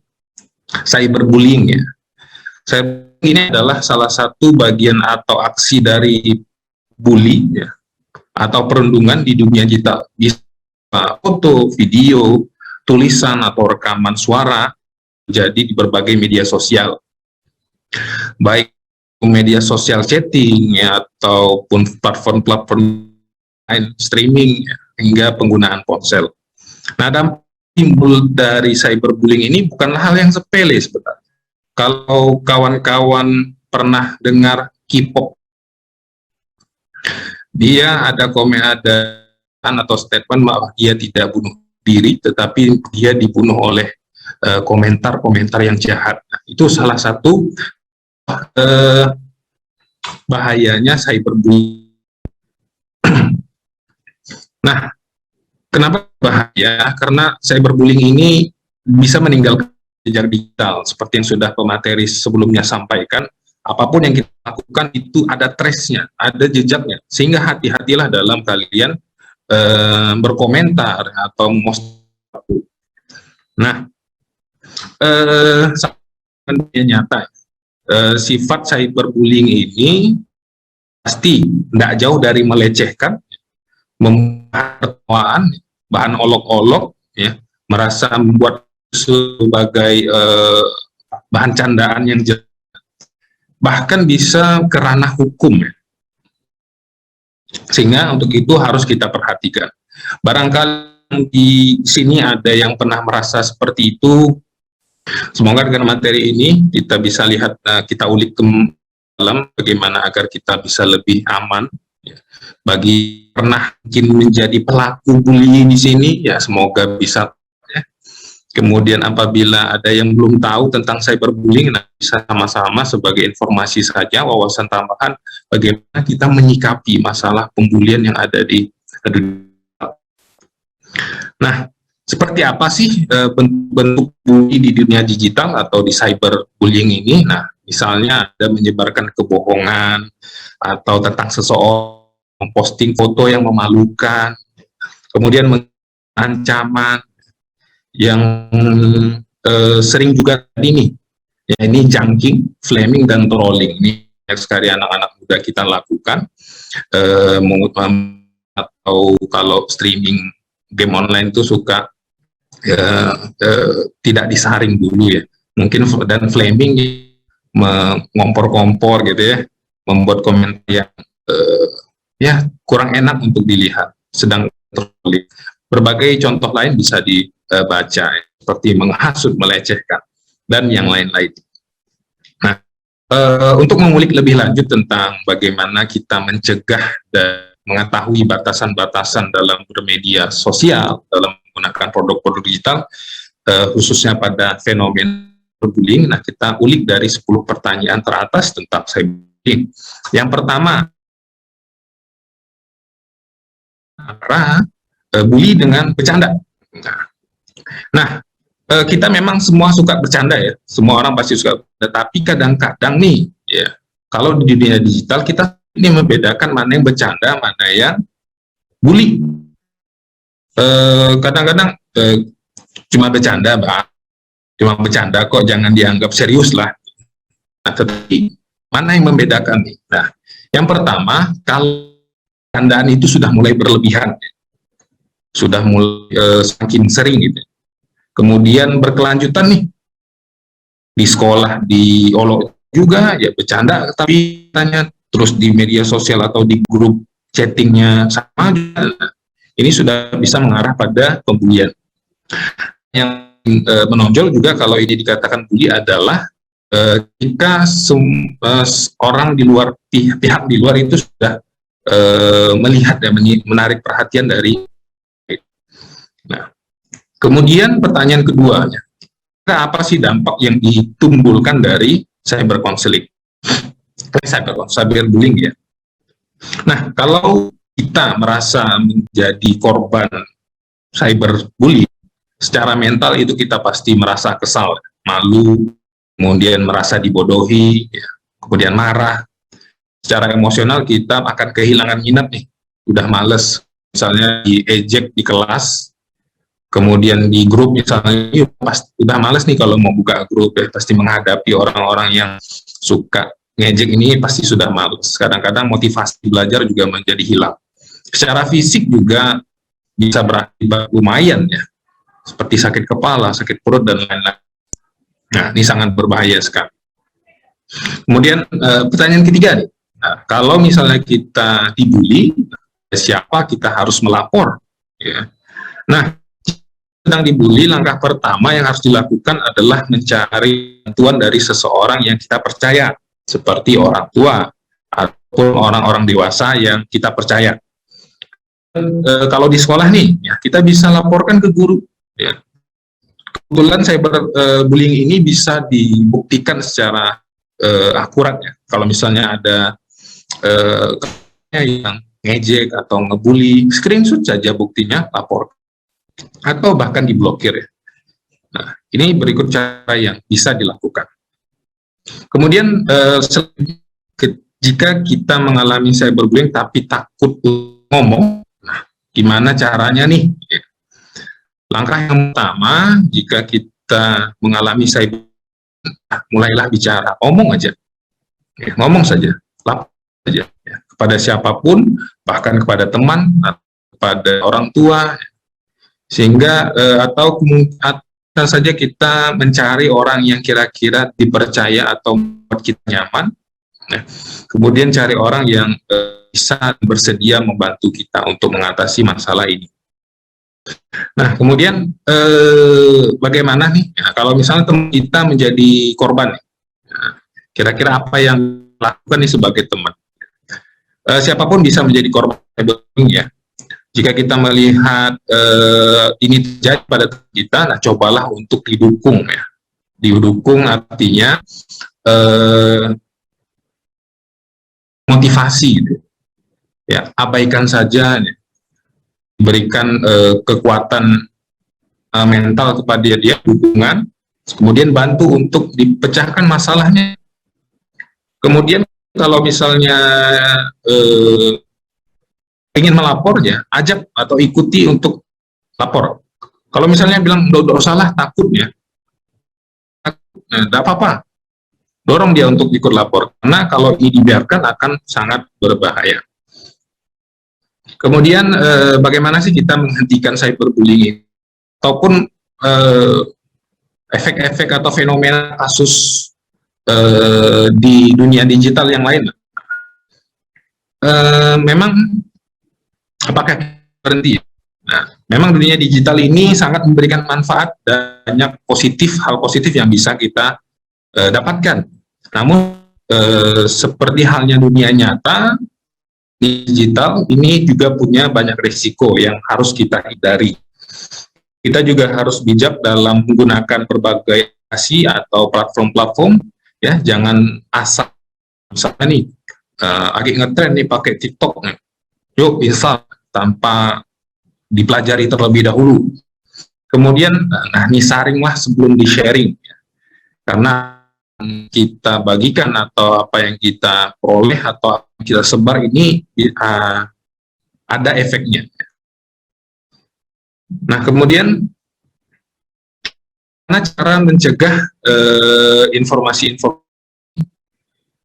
cyberbullying ya. Ini adalah salah satu bagian atau aksi dari bully ya, atau perundungan di dunia digital, bisa foto, video, tulisan atau rekaman suara jadi di berbagai media sosial, baik media sosial chatting ya, ataupun platform-platform streaming ya, hingga penggunaan ponsel. Nah, dampak timbul dari cyberbullying ini bukanlah hal yang sepele sebenarnya. Kalau kawan-kawan pernah dengar K-pop, dia ada atau statement bahwa dia tidak bunuh diri, tetapi dia dibunuh oleh komentar-komentar yang jahat. Nah, itu salah satu bahayanya cyberbullying. Nah, kenapa bahaya? Karena cyberbullying ini bisa meninggalkan jejak digital, seperti yang sudah pemateri sebelumnya sampaikan. Apapun yang kita lakukan itu ada trace-nya, ada jejaknya, sehingga hati-hatilah dalam kalian berkomentar atau mempost. Nah, nyata sifat cyberbullying ini pasti tidak jauh dari melecehkan, membuat bahan olok-olok, ya, merasa membuat sebagai bahan candaan yang bahkan bisa ke ranah hukum, ya. Sehingga untuk itu harus kita perhatikan. Barangkali di sini ada yang pernah merasa seperti itu. Semoga dengan materi ini kita bisa lihat, kita ulik ke dalam bagaimana agar kita bisa lebih aman. Ya. Bagi pernah mungkin menjadi pelaku bully di sini, ya semoga bisa. Ya. Kemudian apabila ada yang belum tahu tentang cyberbullying, nah bisa sama-sama sebagai informasi saja, wawasan tambahan bagaimana kita menyikapi masalah pembulian yang ada di dunia. Nah, seperti apa sih bentuk bully di dunia digital atau di cyberbullying ini? Nah, misalnya ada menyebarkan kebohongan atau tentang seseorang, memposting foto yang memalukan, kemudian ancaman yang sering juga ini, ya ini junking, flaming, dan trolling. Ini yang sekali anak-anak muda kita lakukan, atau kalau streaming game online itu suka tidak disaring dulu ya, mungkin, dan flaming mengompor-kompor gitu ya, membuat komentar yang ya kurang enak untuk dilihat, sedang trolling. Berbagai contoh lain bisa dibaca, seperti menghasut, melecehkan, dan yang lain-lain. Nah, untuk mengulik lebih lanjut tentang bagaimana kita mencegah dan mengetahui batasan-batasan dalam bermedia sosial, dalam menggunakan produk-produk digital, khususnya pada fenomena cyberbullying. Nah, kita ulik dari 10 pertanyaan teratas tentang cyberbullying. Yang pertama, bully dengan bercanda. Nah, kita memang semua suka bercanda ya, semua orang pasti suka, tetapi kadang-kadang nih, ya, kalau di dunia digital kita ini membedakan mana yang bercanda, mana yang bully. Kadang-kadang cuma bercanda, Mbak. Cuma bercanda kok, jangan dianggap serius lah. Nah, tetapi mana yang membedakan nih? Nah, yang pertama, kalau candaan itu sudah mulai berlebihan, sudah mulai saking sering gitu. Kemudian berkelanjutan nih, di sekolah, di olok juga, ya bercanda, tapi tanya terus di media sosial atau di grup chattingnya sama juga. Ini sudah bisa mengarah pada pembulian. Yang menonjol juga kalau ini dikatakan bully adalah jika orang di luar, pihak di luar itu sudah melihat dan menarik perhatian dari. Nah, kemudian pertanyaan keduanya, apa sih dampak yang ditimbulkan dari cyberbullying? Cyberbullying ya. Nah, kalau kita merasa menjadi korban cyberbullying, secara mental itu kita pasti merasa kesal, malu, kemudian merasa dibodohi, ya, kemudian marah. Secara emosional kita akan kehilangan minat nih, udah males, misalnya diejek di kelas, kemudian di grup misalnya, pasti udah males nih kalau mau buka grup, ya, pasti menghadapi orang-orang yang suka ngejek ini pasti sudah males. Kadang-kadang motivasi belajar juga menjadi hilang. Secara fisik juga bisa berakibat lumayan ya, seperti sakit kepala, sakit perut, dan lain-lain. Nah, ini sangat berbahaya sekali. Kemudian pertanyaan ketiga nih, nah, kalau misalnya kita dibully, siapa kita harus melapor? Ya. Nah, sedang dibully, langkah pertama yang harus dilakukan adalah mencari bantuan dari seseorang yang kita percaya, seperti orang tua ataupun orang-orang dewasa yang kita percaya. Kalau di sekolah nih, ya, kita bisa laporkan ke guru. Ya. Kebetulan cyberbullying ini bisa dibuktikan secara akurat ya. Kalau misalnya ada yang ngejek atau ngebully, screenshot saja buktinya, lapor, atau bahkan diblokir ya. Nah, ini berikut cara yang bisa dilakukan. Kemudian jika kita mengalami cyberbullying tapi takut ngomong, nah, gimana caranya nih? Langkah yang pertama, jika kita mengalami cyberbullying, mulailah bicara, ngomong aja, ya, ngomong saja, lapor saja ya, kepada siapapun, bahkan kepada teman, kepada orang tua, sehingga atau saja kita mencari orang yang kira-kira dipercaya atau membuat kita nyaman, ya. Kemudian cari orang yang bisa bersedia membantu kita untuk mengatasi masalah ini. Nah, kemudian bagaimana nih ya, kalau misalnya teman kita menjadi korban, kira-kira apa yang lakukan nih sebagai teman? Siapapun bisa menjadi korban cyberbullying ya. Jika kita melihat ini terjadi pada kita, nah cobalah untuk didukung ya. Didukung artinya motivasi gitu. Ya, abaikan saja ya. Berikan kekuatan mental kepada dia, dukungan, kemudian bantu untuk dipecahkan masalahnya. Kemudian kalau misalnya ingin melapor ya, ajak atau ikuti untuk lapor. Kalau misalnya bilang udah salah, takut ya, tidak apa-apa, dorong dia untuk ikut lapor, karena kalau ini dibiarkan akan sangat berbahaya. Kemudian bagaimana sih kita menghentikan cyberbullying ataupun efek-efek atau fenomena kasus di dunia digital yang lain? Memang apakah berhenti? Nah, memang dunia digital ini sangat memberikan manfaat dan banyak hal positif yang bisa kita dapatkan. Namun seperti halnya dunia nyata, digital ini juga punya banyak risiko yang harus kita hindari. Kita juga harus bijak dalam menggunakan berbagai aplikasi atau platform-platform ya, jangan asal misalnya nih lagi ngetren nih pakai TikTok nih, yuk install tanpa dipelajari terlebih dahulu. Kemudian nah ini saringlah sebelum di-sharing ya. Karena kita bagikan atau apa yang kita peroleh atau kita sebar ini ada efeknya. Nah, kemudian bagaimana cara mencegah informasi-informasi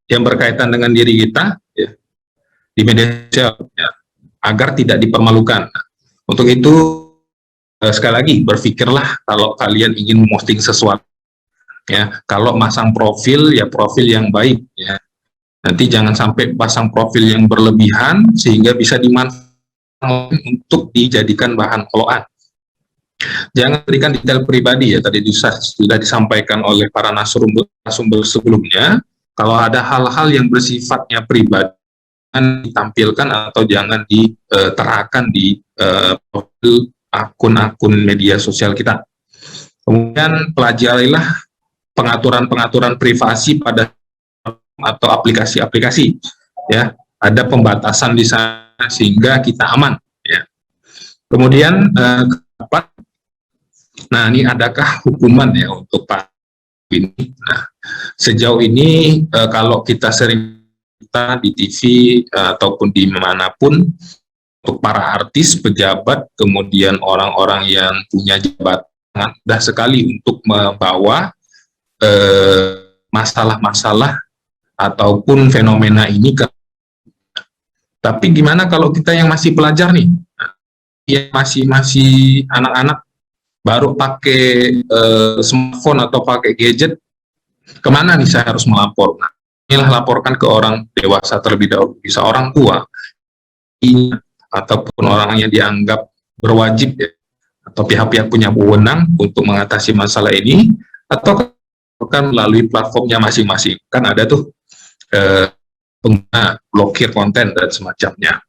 yang berkaitan dengan diri kita ya, di media sosial ya, agar tidak dipermalukan. Nah, untuk itu sekali lagi berpikirlah kalau kalian ingin memposting sesuatu. Ya, kalau masang profil ya profil yang baik ya. Nanti jangan sampai pasang profil yang berlebihan sehingga bisa dimanfaatkan untuk dijadikan bahan olokan. Jangan berikan detail pribadi ya, tadi sudah disampaikan oleh para narasumber sebelumnya. Kalau ada hal-hal yang bersifatnya pribadi, jangan ditampilkan atau jangan diterakan di profil akun-akun media sosial kita. Kemudian pelajarilah pengaturan-pengaturan privasi pada atau aplikasi-aplikasi ya, ada pembatasan di sana sehingga kita aman ya. Kemudian nah ini adakah hukuman ya untuk Pak ini? Nah, sejauh ini kalau kita sering di TV ataupun di manapun, untuk para artis, pejabat, kemudian orang-orang yang punya jabatan mudah sekali untuk membawa masalah-masalah ataupun fenomena ini ke Tapi gimana kalau kita yang masih pelajar nih, yang masih anak-anak, baru pakai smartphone atau pakai gadget, kemana nih saya harus melapor? Nah, inilah laporkan ke orang dewasa terlebih dahulu, bisa orang tua, ataupun orang yang dianggap berwajib ya, atau pihak-pihak punya wewenang untuk mengatasi masalah ini, atau kan melalui platformnya masing-masing. Kan ada tuh pengguna blokir konten dan semacamnya.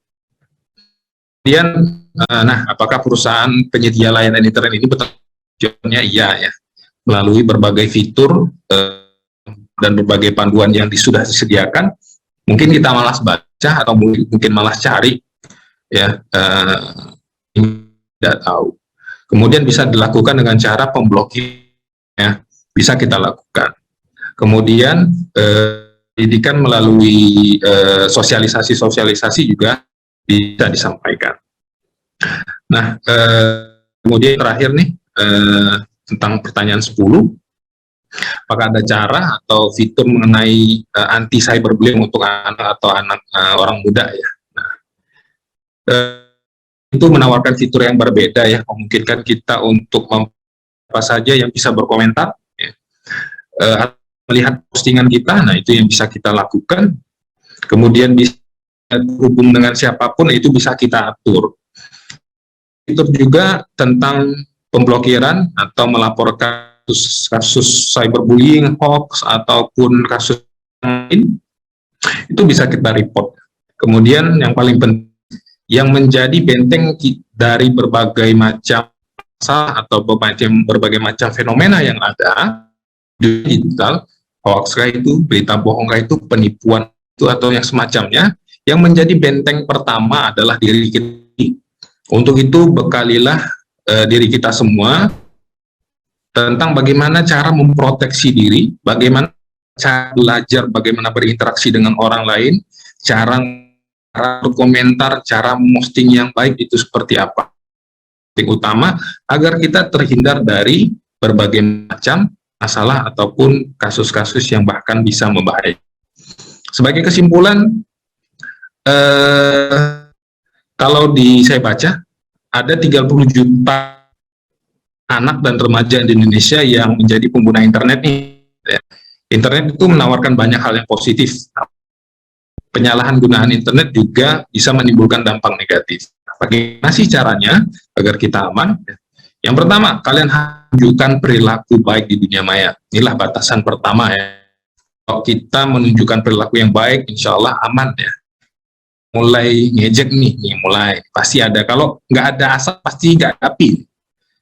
Kemudian, nah, apakah perusahaan penyedia layanan internet ini betul? Jawabannya iya ya, melalui berbagai fitur dan berbagai panduan yang sudah disediakan. Mungkin kita malas baca atau mungkin malas cari, ya, tidak tahu. Kemudian bisa dilakukan dengan cara pemblokir, ya, bisa kita lakukan. Kemudian pendidikan melalui sosialisasi juga bisa disampaikan. Nah, kemudian terakhir nih, tentang pertanyaan 10, apakah ada cara atau fitur mengenai anti cyberbullying untuk anak atau orang muda ya? Nah, itu menawarkan fitur yang berbeda ya, memungkinkan kita untuk apa saja yang bisa berkomentar, ya. Melihat postingan kita, nah itu yang bisa kita lakukan. Kemudian bisa hubung dengan siapapun, itu bisa kita atur. Fitur juga tentang pemblokiran atau melaporkan kasus cyberbullying, hoax, ataupun kasus lain, itu bisa kita report. Kemudian yang paling penting, yang menjadi benteng dari berbagai macam masalah atau berbagai macam fenomena yang ada di digital, hoax itu, berita bohong itu, penipuan itu atau yang semacamnya, yang menjadi benteng pertama adalah diri kita. Untuk itu bekalilah diri kita semua tentang bagaimana cara memproteksi diri, bagaimana cara belajar, bagaimana berinteraksi dengan orang lain, cara berkomentar, cara posting yang baik itu seperti apa. Yang utama agar kita terhindar dari berbagai macam masalah ataupun kasus-kasus yang bahkan bisa membahayakan. Sebagai kesimpulan, kalau saya baca, ada 30 juta anak dan remaja di Indonesia yang menjadi pengguna internet ini. Internet itu menawarkan banyak hal yang positif. Penyalahan gunaan internet juga bisa menimbulkan dampak negatif. Bagaimana sih caranya agar kita aman? Yang pertama, kalian tunjukkan perilaku baik di dunia maya. Inilah batasan pertama ya. Kalau kita menunjukkan perilaku yang baik, insya Allah aman ya. Mulai ngejek nih, mulai pasti ada. Kalau nggak ada asap, pasti nggak ada api.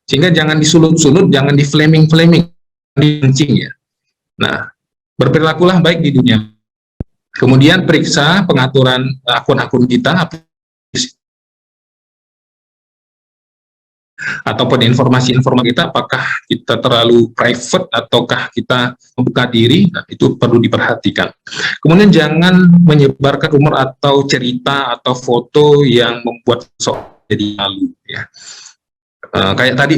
Sehingga jangan disulut-sulut, jangan di-flaming, dikencing ya. Nah, berperilakulah baik di dunia. Kemudian periksa pengaturan akun-akun kita, ataupun informasi-informasi kita, apakah kita terlalu private ataukah kita membuka diri, nah, itu perlu diperhatikan. Kemudian jangan menyebarkan rumor atau cerita atau foto yang membuat seseorang jadi malu ya. Kayak tadi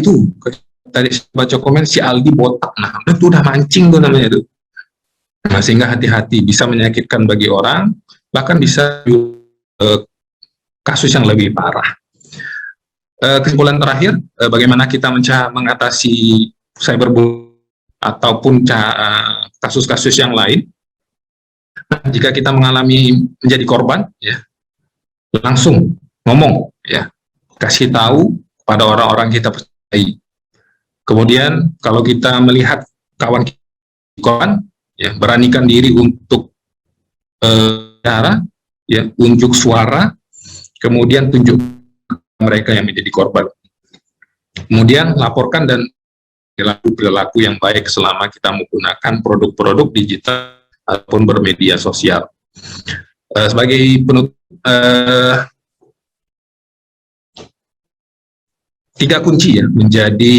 baca komen si Aldi botak, nah itu udah mancing tuh namanya tuh. Nah, sehingga hati-hati, bisa menyakitkan bagi orang, bahkan bisa kasus yang lebih parah. Kesimpulan terakhir, bagaimana kita mengatasi cyberbullying ataupun kasus-kasus yang lain. Nah, jika kita menjadi korban, ya, langsung ngomong, ya, kasih tahu pada orang-orang kita percayai. Kemudian kalau kita melihat kawan kita korban, ya, beranikan diri untuk ya, unjuk suara, kemudian tunjuk mereka yang menjadi korban. Kemudian laporkan dan perilaku yang baik selama kita menggunakan produk-produk digital ataupun bermedia sosial. Sebagai penutup, 3 kunci ya menjadi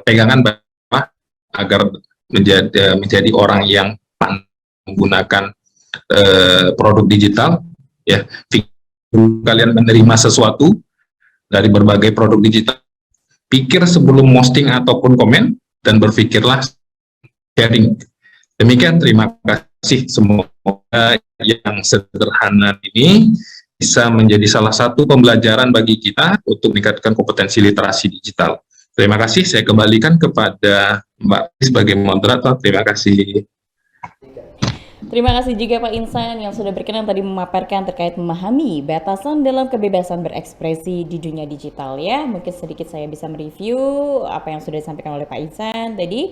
pegangan agar menjadi orang yang pandai menggunakan produk digital ya. Kalian menerima sesuatu dari berbagai produk digital, pikir sebelum posting ataupun komen, dan berpikirlah sharing. Demikian, terima kasih semua. yang sederhana ini bisa menjadi salah satu pembelajaran bagi kita untuk meningkatkan kompetensi literasi digital. Terima kasih, saya kembalikan kepada Mbak sebagai moderator. Terima kasih. Terima kasih juga Pak Insan yang sudah berkenan tadi memaparkan terkait memahami batasan dalam kebebasan berekspresi di dunia digital ya. Mungkin sedikit saya bisa mereview apa yang sudah disampaikan oleh Pak Insan tadi.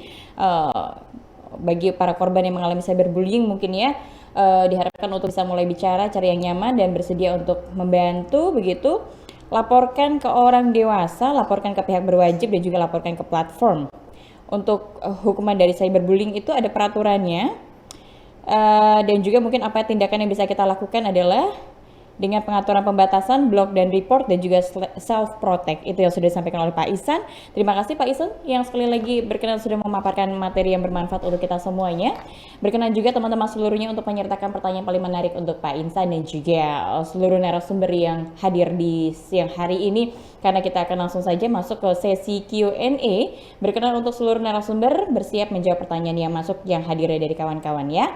Bagi para korban yang mengalami cyberbullying mungkin ya, diharapkan untuk bisa mulai bicara, cari yang nyaman dan bersedia untuk membantu begitu. Laporkan ke orang dewasa, laporkan ke pihak berwajib dan juga laporkan ke platform. Untuk hukuman dari cyberbullying itu ada peraturannya. Dan juga mungkin apa tindakan yang bisa kita lakukan adalah dengan pengaturan pembatasan, block dan report dan juga self protect. Itu yang sudah disampaikan oleh Pak Ihsan. Terima kasih Pak Ihsan yang sekali lagi berkenan sudah memaparkan materi yang bermanfaat untuk kita semuanya. Berkenan juga teman-teman seluruhnya untuk menyertakan pertanyaan paling menarik untuk Pak Ihsan dan juga seluruh narasumber yang hadir di siang hari ini. Karena kita akan langsung saja masuk ke sesi Q&A. Berkenan untuk seluruh narasumber bersiap menjawab pertanyaan yang masuk yang hadir dari kawan-kawan ya.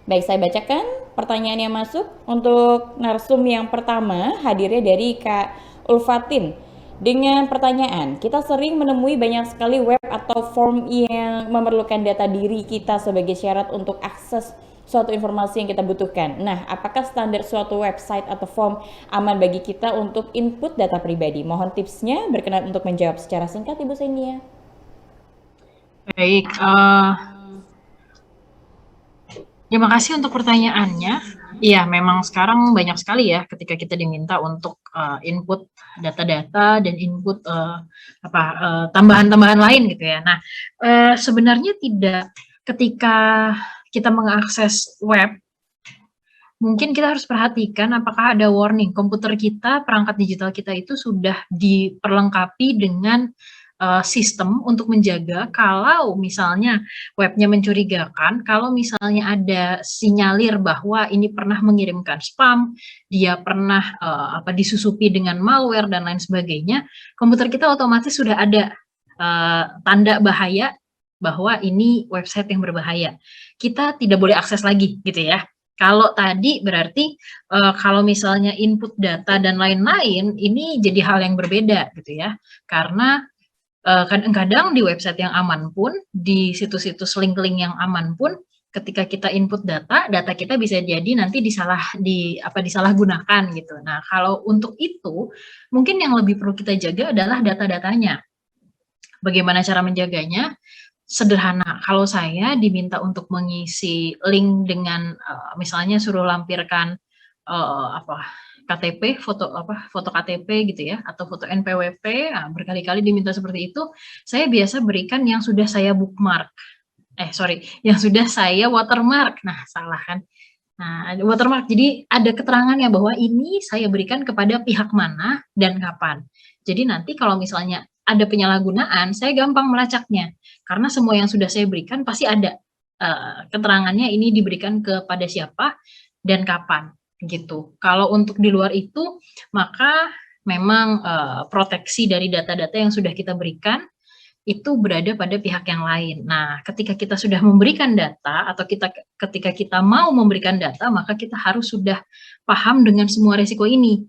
Baik, saya bacakan pertanyaan yang masuk. Untuk narsum yang pertama hadirnya dari Kak Ulfatin dengan pertanyaan, kita sering menemui banyak sekali web atau form yang memerlukan data diri kita sebagai syarat untuk akses suatu informasi yang kita butuhkan. Nah, apakah standar suatu website atau form aman bagi kita untuk input data pribadi? Mohon tipsnya. Berkenan untuk menjawab secara singkat Ibu Senia. Baik, terima kasih untuk pertanyaannya. Iya, memang sekarang banyak sekali ya ketika kita diminta untuk input data-data dan input tambahan-tambahan lain gitu ya. Nah, sebenarnya tidak, ketika kita mengakses web, mungkin kita harus perhatikan apakah ada warning komputer kita, perangkat digital kita itu sudah diperlengkapi dengan sistem untuk menjaga kalau misalnya webnya mencurigakan, kalau misalnya ada sinyalir bahwa ini pernah mengirimkan spam, dia pernah disusupi dengan malware dan lain sebagainya, komputer kita otomatis sudah ada tanda bahaya bahwa ini website yang berbahaya. Kita tidak boleh akses lagi gitu ya. Kalau tadi berarti kalau misalnya input data dan lain-lain ini jadi hal yang berbeda gitu ya, karena kadang-kadang di website yang aman pun, di situs-situs link-link yang aman pun, ketika kita input data kita bisa jadi nanti disalahgunakan gitu. Nah, kalau untuk itu, mungkin yang lebih perlu kita jaga adalah data-datanya. Bagaimana cara menjaganya? Sederhana, kalau saya diminta untuk mengisi link dengan misalnya suruh lampirkan KTP, foto KTP gitu ya, atau foto NPWP, berkali-kali diminta seperti itu, saya biasa berikan yang sudah saya bookmark, yang sudah saya watermark. Nah, salah kan? Nah, watermark, jadi ada keterangannya bahwa ini saya berikan kepada pihak mana dan kapan. Jadi nanti kalau misalnya ada penyalahgunaan, saya gampang melacaknya, karena semua yang sudah saya berikan pasti ada keterangannya ini diberikan kepada siapa dan kapan. Gitu. Kalau untuk di luar itu, maka memang proteksi dari data-data yang sudah kita berikan itu berada pada pihak yang lain. Nah, ketika kita sudah memberikan data atau ketika kita mau memberikan data, maka kita harus sudah paham dengan semua risiko ini.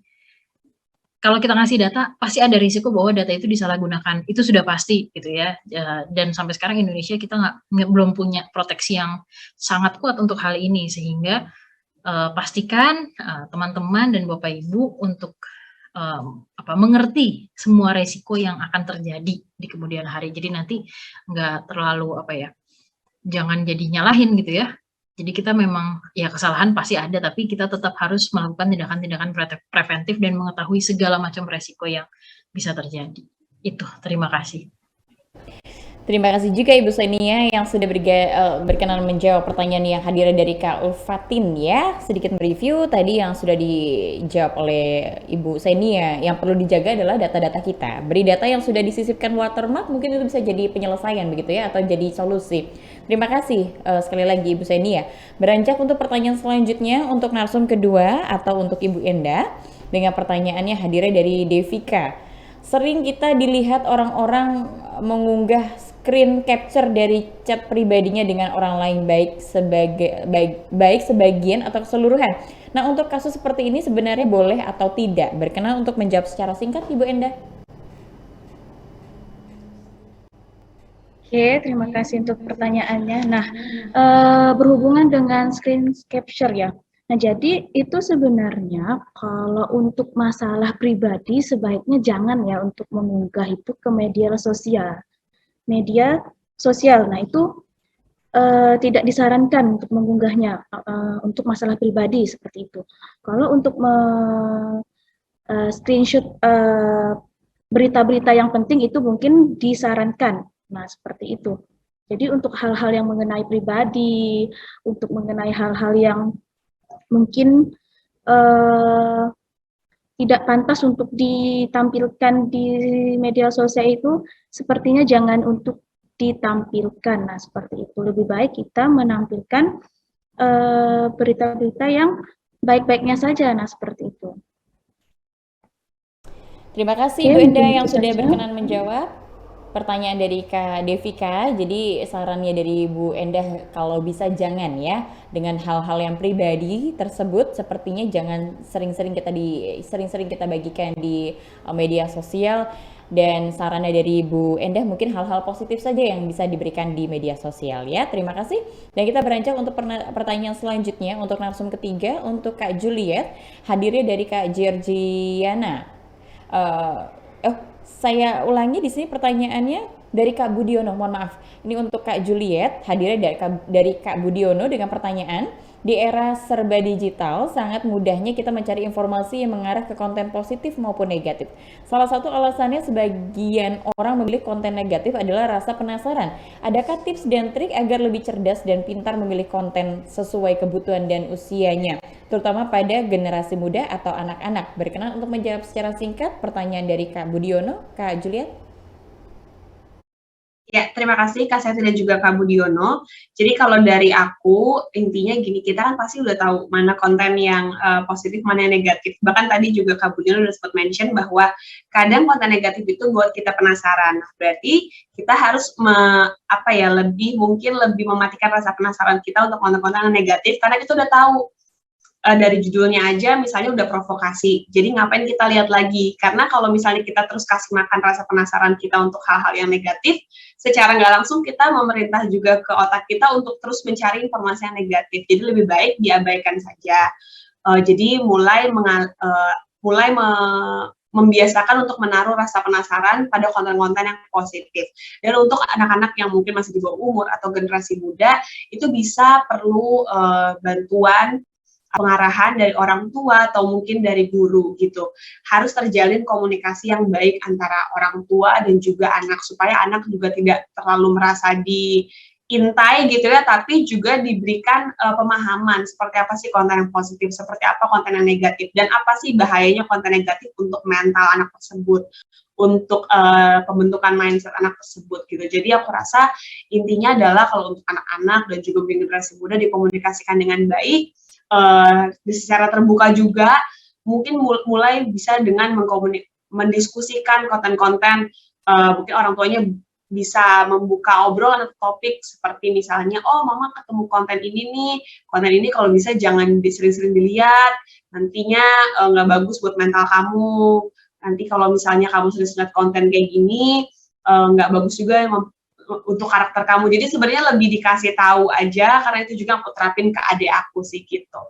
Kalau kita ngasih data, pasti ada risiko bahwa data itu disalahgunakan. Itu sudah pasti gitu ya. Dan sampai sekarang Indonesia kita belum punya proteksi yang sangat kuat untuk hal ini, sehingga pastikan teman-teman dan Bapak Ibu untuk mengerti semua resiko yang akan terjadi di kemudian hari. Jadi nanti nggak terlalu jangan jadi nyalahin gitu ya. Jadi kita memang ya kesalahan pasti ada, tapi kita tetap harus melakukan tindakan-tindakan preventif dan mengetahui segala macam resiko yang bisa terjadi. Itu, terima kasih. Terima kasih juga Ibu Senia yang sudah berkenan menjawab pertanyaan yang hadir dari Kak Ulfatin ya. Sedikit mereview tadi yang sudah dijawab oleh Ibu Senia. Yang perlu dijaga adalah data-data kita. Beri data yang sudah disisipkan watermark, mungkin itu bisa jadi penyelesaian begitu ya, atau jadi solusi. Terima kasih sekali lagi Ibu Senia. Beranjak untuk pertanyaan selanjutnya untuk narsum kedua atau untuk Ibu Enda dengan pertanyaannya hadirnya dari Devika. Sering kita dilihat orang-orang mengunggah screen capture dari chat pribadinya dengan orang lain baik sebagian atau keseluruhan. Nah, untuk kasus seperti ini sebenarnya boleh atau tidak? Berkenan untuk menjawab secara singkat, Ibu Endah. Oke, terima kasih untuk pertanyaannya. Nah, berhubungan dengan screen capture ya. Nah, jadi itu sebenarnya kalau untuk masalah pribadi sebaiknya jangan ya untuk mengunggah itu ke media sosial. Media sosial, nah itu tidak disarankan untuk mengunggahnya untuk masalah pribadi seperti itu. Kalau untuk screenshot berita-berita yang penting itu mungkin disarankan. Nah, seperti itu. Jadi untuk hal-hal yang mengenai pribadi, untuk mengenai hal-hal yang mungkin tidak pantas untuk ditampilkan di media sosial itu, sepertinya jangan untuk ditampilkan. Nah, seperti itu. Lebih baik kita menampilkan berita-berita yang baik-baiknya saja. Nah, seperti itu. Terima kasih Bu Endah yang sudah berkenan menjawab pertanyaan dari Kak Devika. Jadi sarannya dari Bu Endah kalau bisa jangan ya dengan hal-hal yang pribadi tersebut, sepertinya jangan sering-sering kita bagikan di media sosial. Dan sarannya dari Bu Endah mungkin hal-hal positif saja yang bisa diberikan di media sosial ya. Terima kasih. Dan kita beranjak untuk pertanyaan selanjutnya untuk narsum ketiga untuk Kak Juliet, hadirnya dari Kak Georgiana. Saya ulangi di sini pertanyaannya dari Kak Budiono, mohon maaf. Ini untuk Kak Juliet, hadirnya dari Kak Budiono dengan pertanyaan, di era serba digital sangat mudahnya kita mencari informasi yang mengarah ke konten positif maupun negatif. Salah satu alasannya sebagian orang memilih konten negatif adalah rasa penasaran. Adakah tips dan trik agar lebih cerdas dan pintar memilih konten sesuai kebutuhan dan usianya, terutama pada generasi muda atau anak-anak? Berkenan untuk menjawab secara singkat pertanyaan dari Kak Budiono, Kak Juliet. Ya, terima kasih Kak Seti dan juga Kak Budiono. Jadi kalau dari aku, intinya gini, kita kan pasti udah tahu mana konten yang positif, mana yang negatif. Bahkan tadi juga Kak Budiono udah sempat mention bahwa kadang konten negatif itu buat kita penasaran. Berarti kita harus lebih mematikan rasa penasaran kita untuk konten-konten yang negatif, karena kita udah tahu. Dari judulnya aja misalnya udah provokasi, jadi ngapain kita lihat lagi? Karena kalau misalnya kita terus kasih makan rasa penasaran kita untuk hal-hal yang negatif, secara nggak langsung kita memerintah juga ke otak kita untuk terus mencari informasi yang negatif. Jadi lebih baik diabaikan saja. Jadi mulai membiasakan untuk menaruh rasa penasaran pada konten-konten yang positif. Dan untuk anak-anak yang mungkin masih di bawah umur atau generasi muda, itu bisa perlu bantuan pengarahan dari orang tua atau mungkin dari guru gitu. Harus terjalin komunikasi yang baik antara orang tua dan juga anak, supaya anak juga tidak terlalu merasa diintai gitu ya, tapi juga diberikan pemahaman seperti apa sih konten yang positif, seperti apa konten yang negatif, dan apa sih bahayanya konten negatif untuk mental anak tersebut, untuk pembentukan mindset anak tersebut gitu. Jadi aku rasa intinya adalah kalau untuk anak-anak dan juga generasi muda dikomunikasikan dengan baik, secara terbuka juga, mungkin mulai bisa dengan mendiskusikan konten-konten, mungkin orang tuanya bisa membuka obrolan atau topik seperti misalnya, oh mama ketemu konten ini nih, konten ini kalau bisa jangan sering-sering dilihat, nantinya nggak bagus buat mental kamu, nanti kalau misalnya kamu sering lihat konten kayak gini, nggak bagus juga untuk karakter kamu. Jadi sebenarnya lebih dikasih tahu aja, karena itu juga aku terapin ke adik aku sih gitu.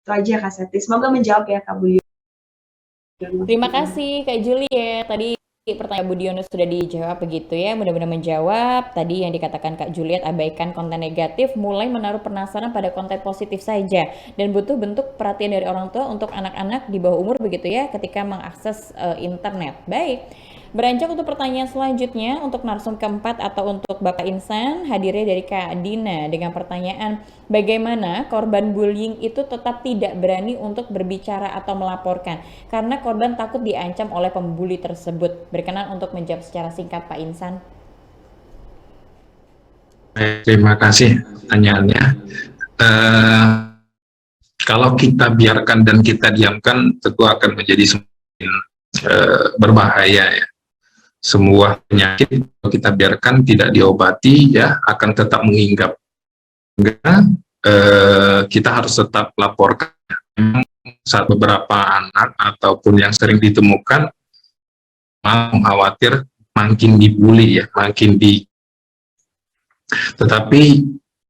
Itu aja Kak Seti. Semoga menjawab ya Kak Budiono. Terima kasih Kak Juliet. Tadi pertanyaan Budiono sudah dijawab begitu ya, mudah-mudahan menjawab. Tadi yang dikatakan Kak Juliet, abaikan konten negatif, mulai menaruh penasaran pada konten positif saja, dan butuh bentuk perhatian dari orang tua untuk anak-anak di bawah umur begitu ya ketika mengakses internet. Baik. Beranjak untuk pertanyaan selanjutnya untuk narsum keempat atau untuk Bapak Insan, hadirnya dari Kak Dina dengan pertanyaan, bagaimana korban bullying itu tetap tidak berani untuk berbicara atau melaporkan karena korban takut diancam oleh pembuli tersebut? Berkenan untuk menjawab secara singkat Pak Insan. Terima kasih pertanyaannya. Kalau kita biarkan dan kita diamkan, tentu akan menjadi semakin berbahaya ya. semua penyakit kalau kita biarkan tidak diobati ya akan tetap menginggap. Kita harus tetap laporkan. Saat beberapa anak ataupun yang sering ditemukan khawatir makin dibully ya, tetapi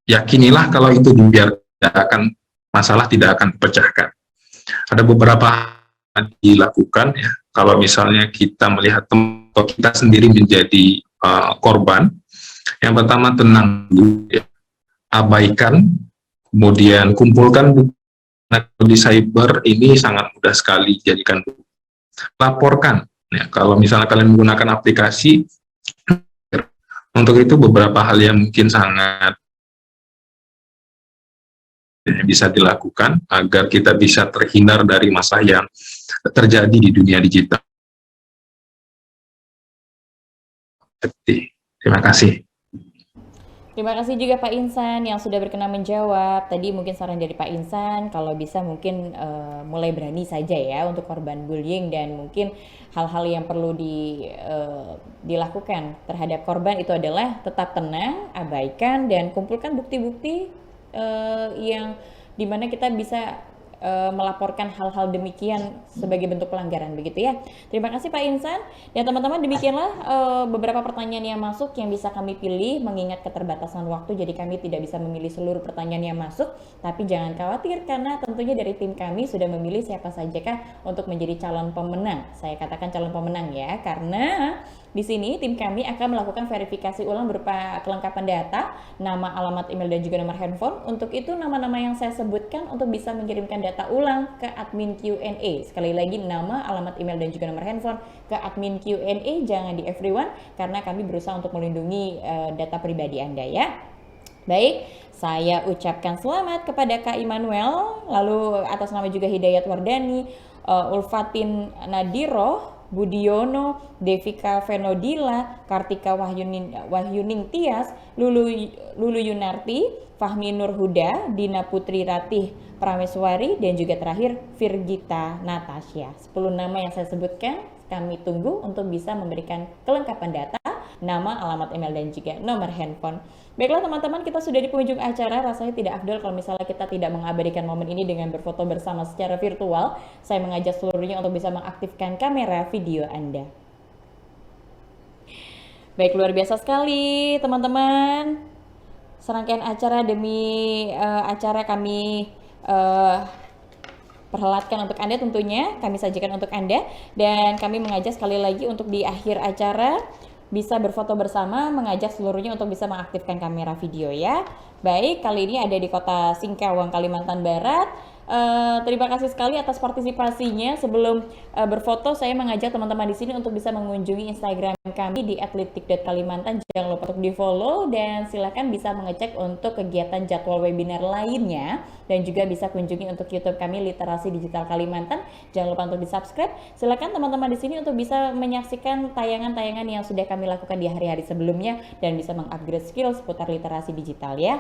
yakinilah kalau itu dibiarkan masalah tidak akan dipecahkan. Ada beberapa dilakukan ya, kalau misalnya kita melihat atau kita sendiri menjadi korban. Yang pertama, tenang dulu ya, abaikan, kemudian kumpulkan bukti. Di cyber ini sangat mudah sekali jadikan bukti. Laporkan ya, kalau misalnya kalian menggunakan aplikasi. Untuk itu beberapa hal yang mungkin sangat bisa dilakukan agar kita bisa terhindar dari masalah yang terjadi di dunia digital. Terima kasih. Terima kasih juga Pak Insan yang sudah berkenan menjawab. Tadi mungkin saran dari Pak Insan, kalau bisa mungkin mulai berani saja ya untuk korban bullying, dan mungkin hal-hal yang perlu dilakukan terhadap korban itu adalah tetap tenang, abaikan, dan kumpulkan bukti-bukti yang dimana kita bisa melaporkan hal-hal demikian sebagai bentuk pelanggaran, begitu ya. Terima kasih Pak Insan. Dan teman-teman, demikianlah beberapa pertanyaan yang masuk yang bisa kami pilih mengingat keterbatasan waktu, jadi kami tidak bisa memilih seluruh pertanyaan yang masuk. Tapi jangan khawatir karena tentunya dari tim kami sudah memilih siapa sajakah untuk menjadi calon pemenang. Saya katakan calon pemenang ya, karena di sini tim kami akan melakukan verifikasi ulang berupa kelengkapan data, nama, alamat email, dan juga nomor handphone. Untuk itu nama-nama yang saya sebutkan untuk bisa mengirimkan data ulang ke admin Q&A. Sekali lagi, nama, alamat email, dan juga nomor handphone ke admin Q&A, jangan di everyone karena kami berusaha untuk melindungi data pribadi Anda ya. Baik, saya ucapkan selamat kepada Kak Immanuel, lalu atas nama juga Hidayat Wardani, Ulfatin Nadiro, Budiono, Devika Venodila, Kartika Wahyuning Tias, Lulu Yunarti, Fahmi Nur Huda, Dina Putri Ratih Prameswari, dan juga terakhir Virgita Natasha. 10 nama yang saya sebutkan, kami tunggu untuk bisa memberikan kelengkapan data, nama, alamat email, dan juga nomor handphone. Baiklah teman-teman, kita sudah di penghujung acara. Rasanya tidak afdol kalau misalnya kita tidak mengabadikan momen ini dengan berfoto bersama secara virtual. Saya mengajak seluruhnya untuk bisa mengaktifkan kamera video Anda. Baik, luar biasa sekali teman-teman. Serangkaian acara demi acara kami perhelatkan untuk Anda, tentunya kami sajikan untuk Anda, dan kami mengajak sekali lagi untuk di akhir acara bisa berfoto bersama, mengajak seluruhnya untuk bisa mengaktifkan kamera video ya. Baik, kali ini ada di kota Singkawang, Kalimantan Barat. Terima kasih sekali atas partisipasinya. Sebelum berfoto, saya mengajak teman-teman di sini untuk bisa mengunjungi Instagram kami di @litik.kalimantan. Jangan lupa untuk di-follow dan silakan bisa mengecek untuk kegiatan jadwal webinar lainnya, dan juga bisa kunjungi untuk YouTube kami Literasi Digital Kalimantan. Jangan lupa untuk di-subscribe. Silakan teman-teman di sini untuk bisa menyaksikan tayangan-tayangan yang sudah kami lakukan di hari-hari sebelumnya dan bisa mengupgrade skill seputar literasi digital ya.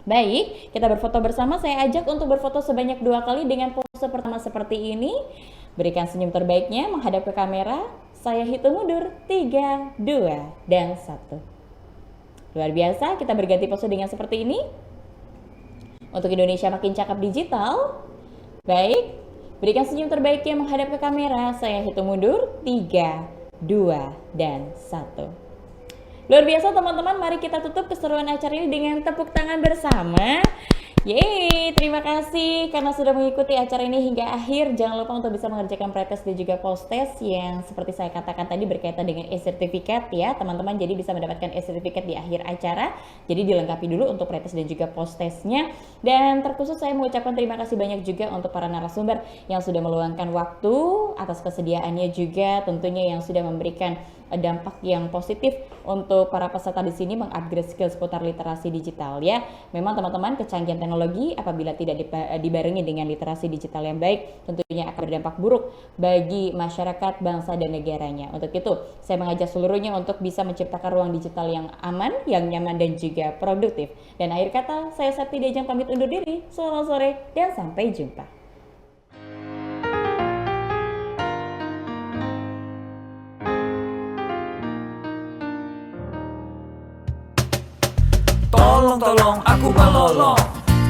Baik, kita berfoto bersama. Saya ajak untuk berfoto sebanyak 2 kali dengan pose pertama seperti ini. Berikan senyum terbaiknya menghadap ke kamera. Saya hitung mundur 3, 2, dan 1. Luar biasa, kita berganti pose dengan seperti ini. Untuk Indonesia Makin Cakap Digital. Baik, berikan senyum terbaiknya menghadap ke kamera. Saya hitung mundur 3, 2, dan 1. Luar biasa teman-teman, mari kita tutup keseruan acara ini dengan tepuk tangan bersama. Yeay, terima kasih karena sudah mengikuti acara ini hingga akhir. Jangan lupa untuk bisa mengerjakan pretest dan juga post-test yang seperti saya katakan tadi berkaitan dengan e-sertifikat ya teman-teman. Jadi bisa mendapatkan e-sertifikat di akhir acara. Jadi dilengkapi dulu untuk pretest dan juga post-testnya. Dan terkhusus saya mengucapkan terima kasih banyak juga untuk para narasumber yang sudah meluangkan waktu, atas kesediaannya juga tentunya yang sudah memberikan dampak yang positif untuk para peserta di sini mengupgrade skill seputar literasi digital ya. Memang teman-teman, kecanggihan teknologi apabila tidak dibarengi dengan literasi digital yang baik tentunya akan berdampak buruk bagi masyarakat, bangsa, dan negaranya. Untuk itu, saya mengajak seluruhnya untuk bisa menciptakan ruang digital yang aman, yang nyaman, dan juga produktif. Dan akhir kata, saya Septi Dejang pamit undur diri. Selamat sore dan sampai jumpa. Tolong aku melolong,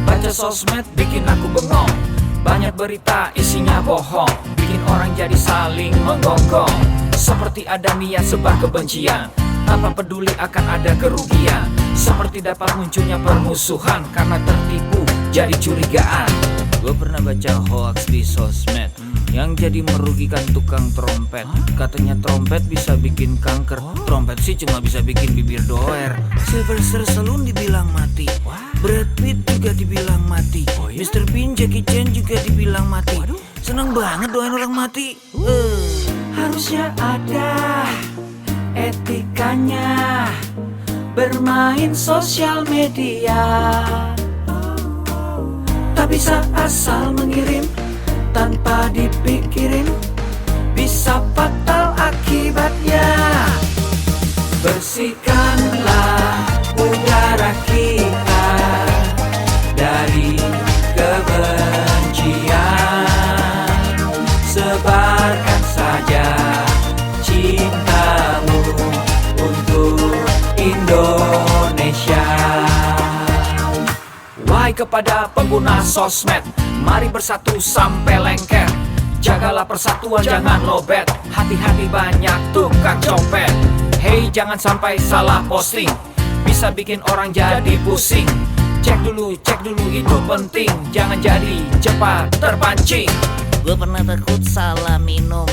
baca sosmed bikin aku bengong. Banyak berita isinya bohong, bikin orang jadi saling menggonggong. Seperti ada niat sebar kebencian, tanpa peduli akan ada kerugian. Seperti dapat munculnya permusuhan, karena tertipu jadi curigaan. Gue pernah baca hoax di sosmed yang jadi merugikan tukang trompet. Katanya trompet bisa bikin kanker, trompet sih cuma bisa bikin bibir doer. Sylvester Stallone dibilang mati, Brad Pitt juga dibilang mati, Mr. Bean, Jackie Chan juga dibilang mati. Seneng banget doain orang mati. Harusnya ada etikanya bermain sosial media. Tak bisa asal mengirim tanpa dipikirin, bisa fatal akibatnya. Bersihkanlah udara kita dari kebencian. Sebarkan saja cintamu untuk Indonesia. Wahai kepada pengguna sosmed, mari bersatu sampai lengket. Jagalah persatuan, jangan lobet. Hati-hati banyak tukang copet. Hey, jangan sampai salah posting, bisa bikin orang jadi pusing. Cek dulu itu penting, jangan jadi cepat terpancing. Gue pernah takut salah minum,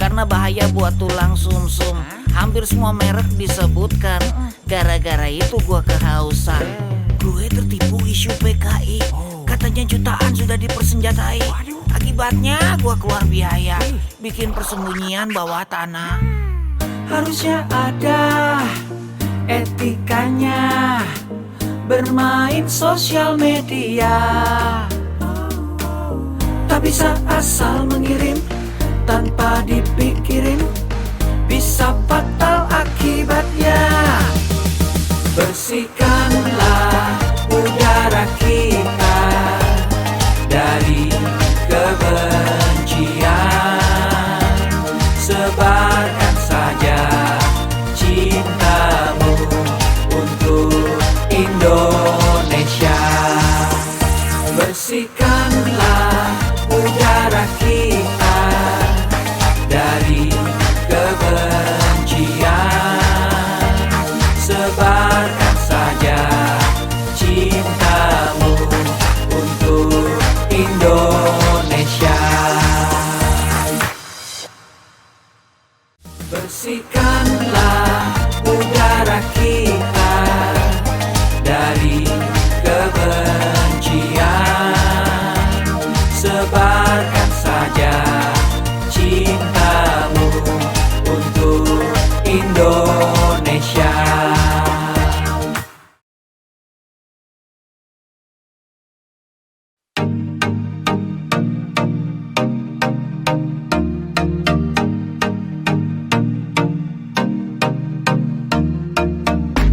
karena bahaya buat tulang sumsum. Hampir semua merek disebutkan, gara-gara itu gue kehausan. Gue tertipu isu PKI, katanya jutaan sudah dipersenjatai. Akibatnya gue keluar biaya, bikin persembunyian bawah tanah. Harusnya ada etikanya bermain sosial media. Tak bisa asal mengirim tanpa dipikirin, bisa fatal akibatnya. Bersihkanlah udara kita dari kebencian. Sebarkan saja cintamu untuk Indonesia. Bersihkanlah udara kita dari kebencian. Sebarkan saja cintamu untuk Indonesia. Bersihkanlah udara kita dari kebencian. Sebarkan saja cintamu untuk Indonesia.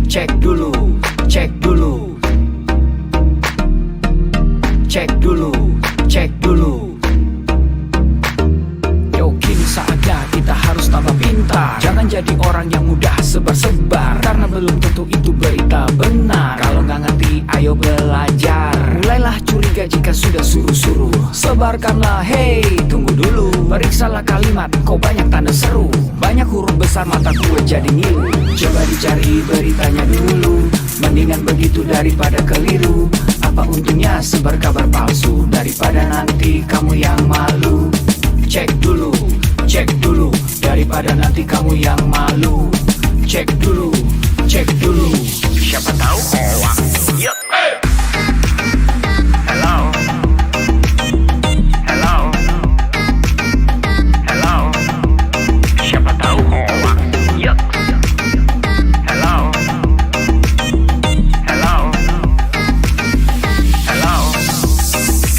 Cek dulu, cek dulu. Cek dulu, cek dulu. Yo, kini saatnya kita harus tambah pintar. Jangan jadi orang yang mudah sebar-sebar, karena belum tentu itu berita benar. Kalau nggak ngerti, ayo belajar. Mulailah curiga jika sudah suruh-suruh. Sebarkanlah, hey, tunggu dulu. Periksalah kalimat, kok banyak tanda seru. Banyak huruf besar, mata gue jadi ngilu. Coba dicari beritanya dulu, mendingan begitu daripada keliru. Apa untungnya sebar kabar palsu, daripada nanti kamu yang malu. Cek dulu, daripada nanti kamu yang malu. Cek dulu, siapa tahu hoax. Yup. Hello. Siapa tahu hoax. Yup. Hello.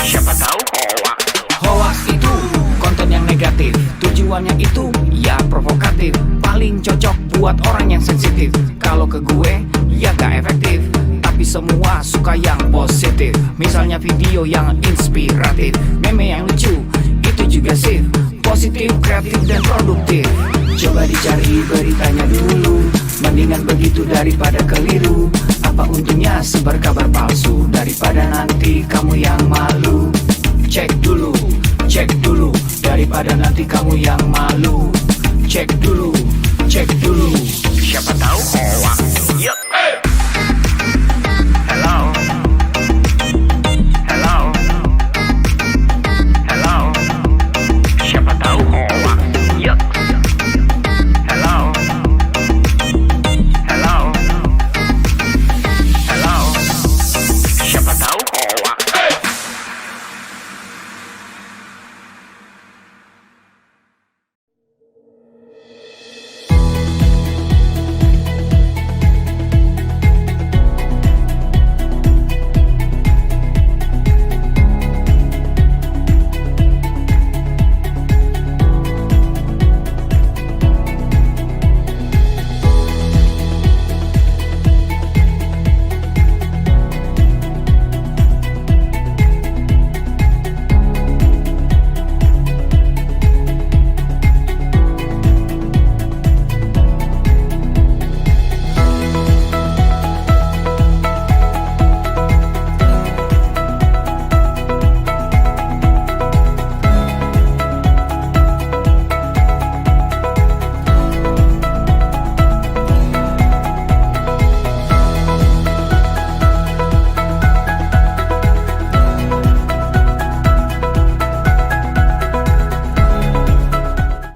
Siapa tahu hoax. Hoax itu konten yang negatif, tujuannya itu ya provokatif. Paling cocok buat orang yang sensitif. Kalau ke gue ya gak efektif, tapi semua suka yang positif. Misalnya video yang inspiratif, meme yang lucu, itu juga sip. Positif, kreatif, dan produktif. Coba dicari beritanya dulu, mendingan begitu daripada keliru. Apa untungnya sebar kabar palsu, daripada nanti kamu yang malu. Cek dulu, daripada nanti kamu yang malu. Cek dulu,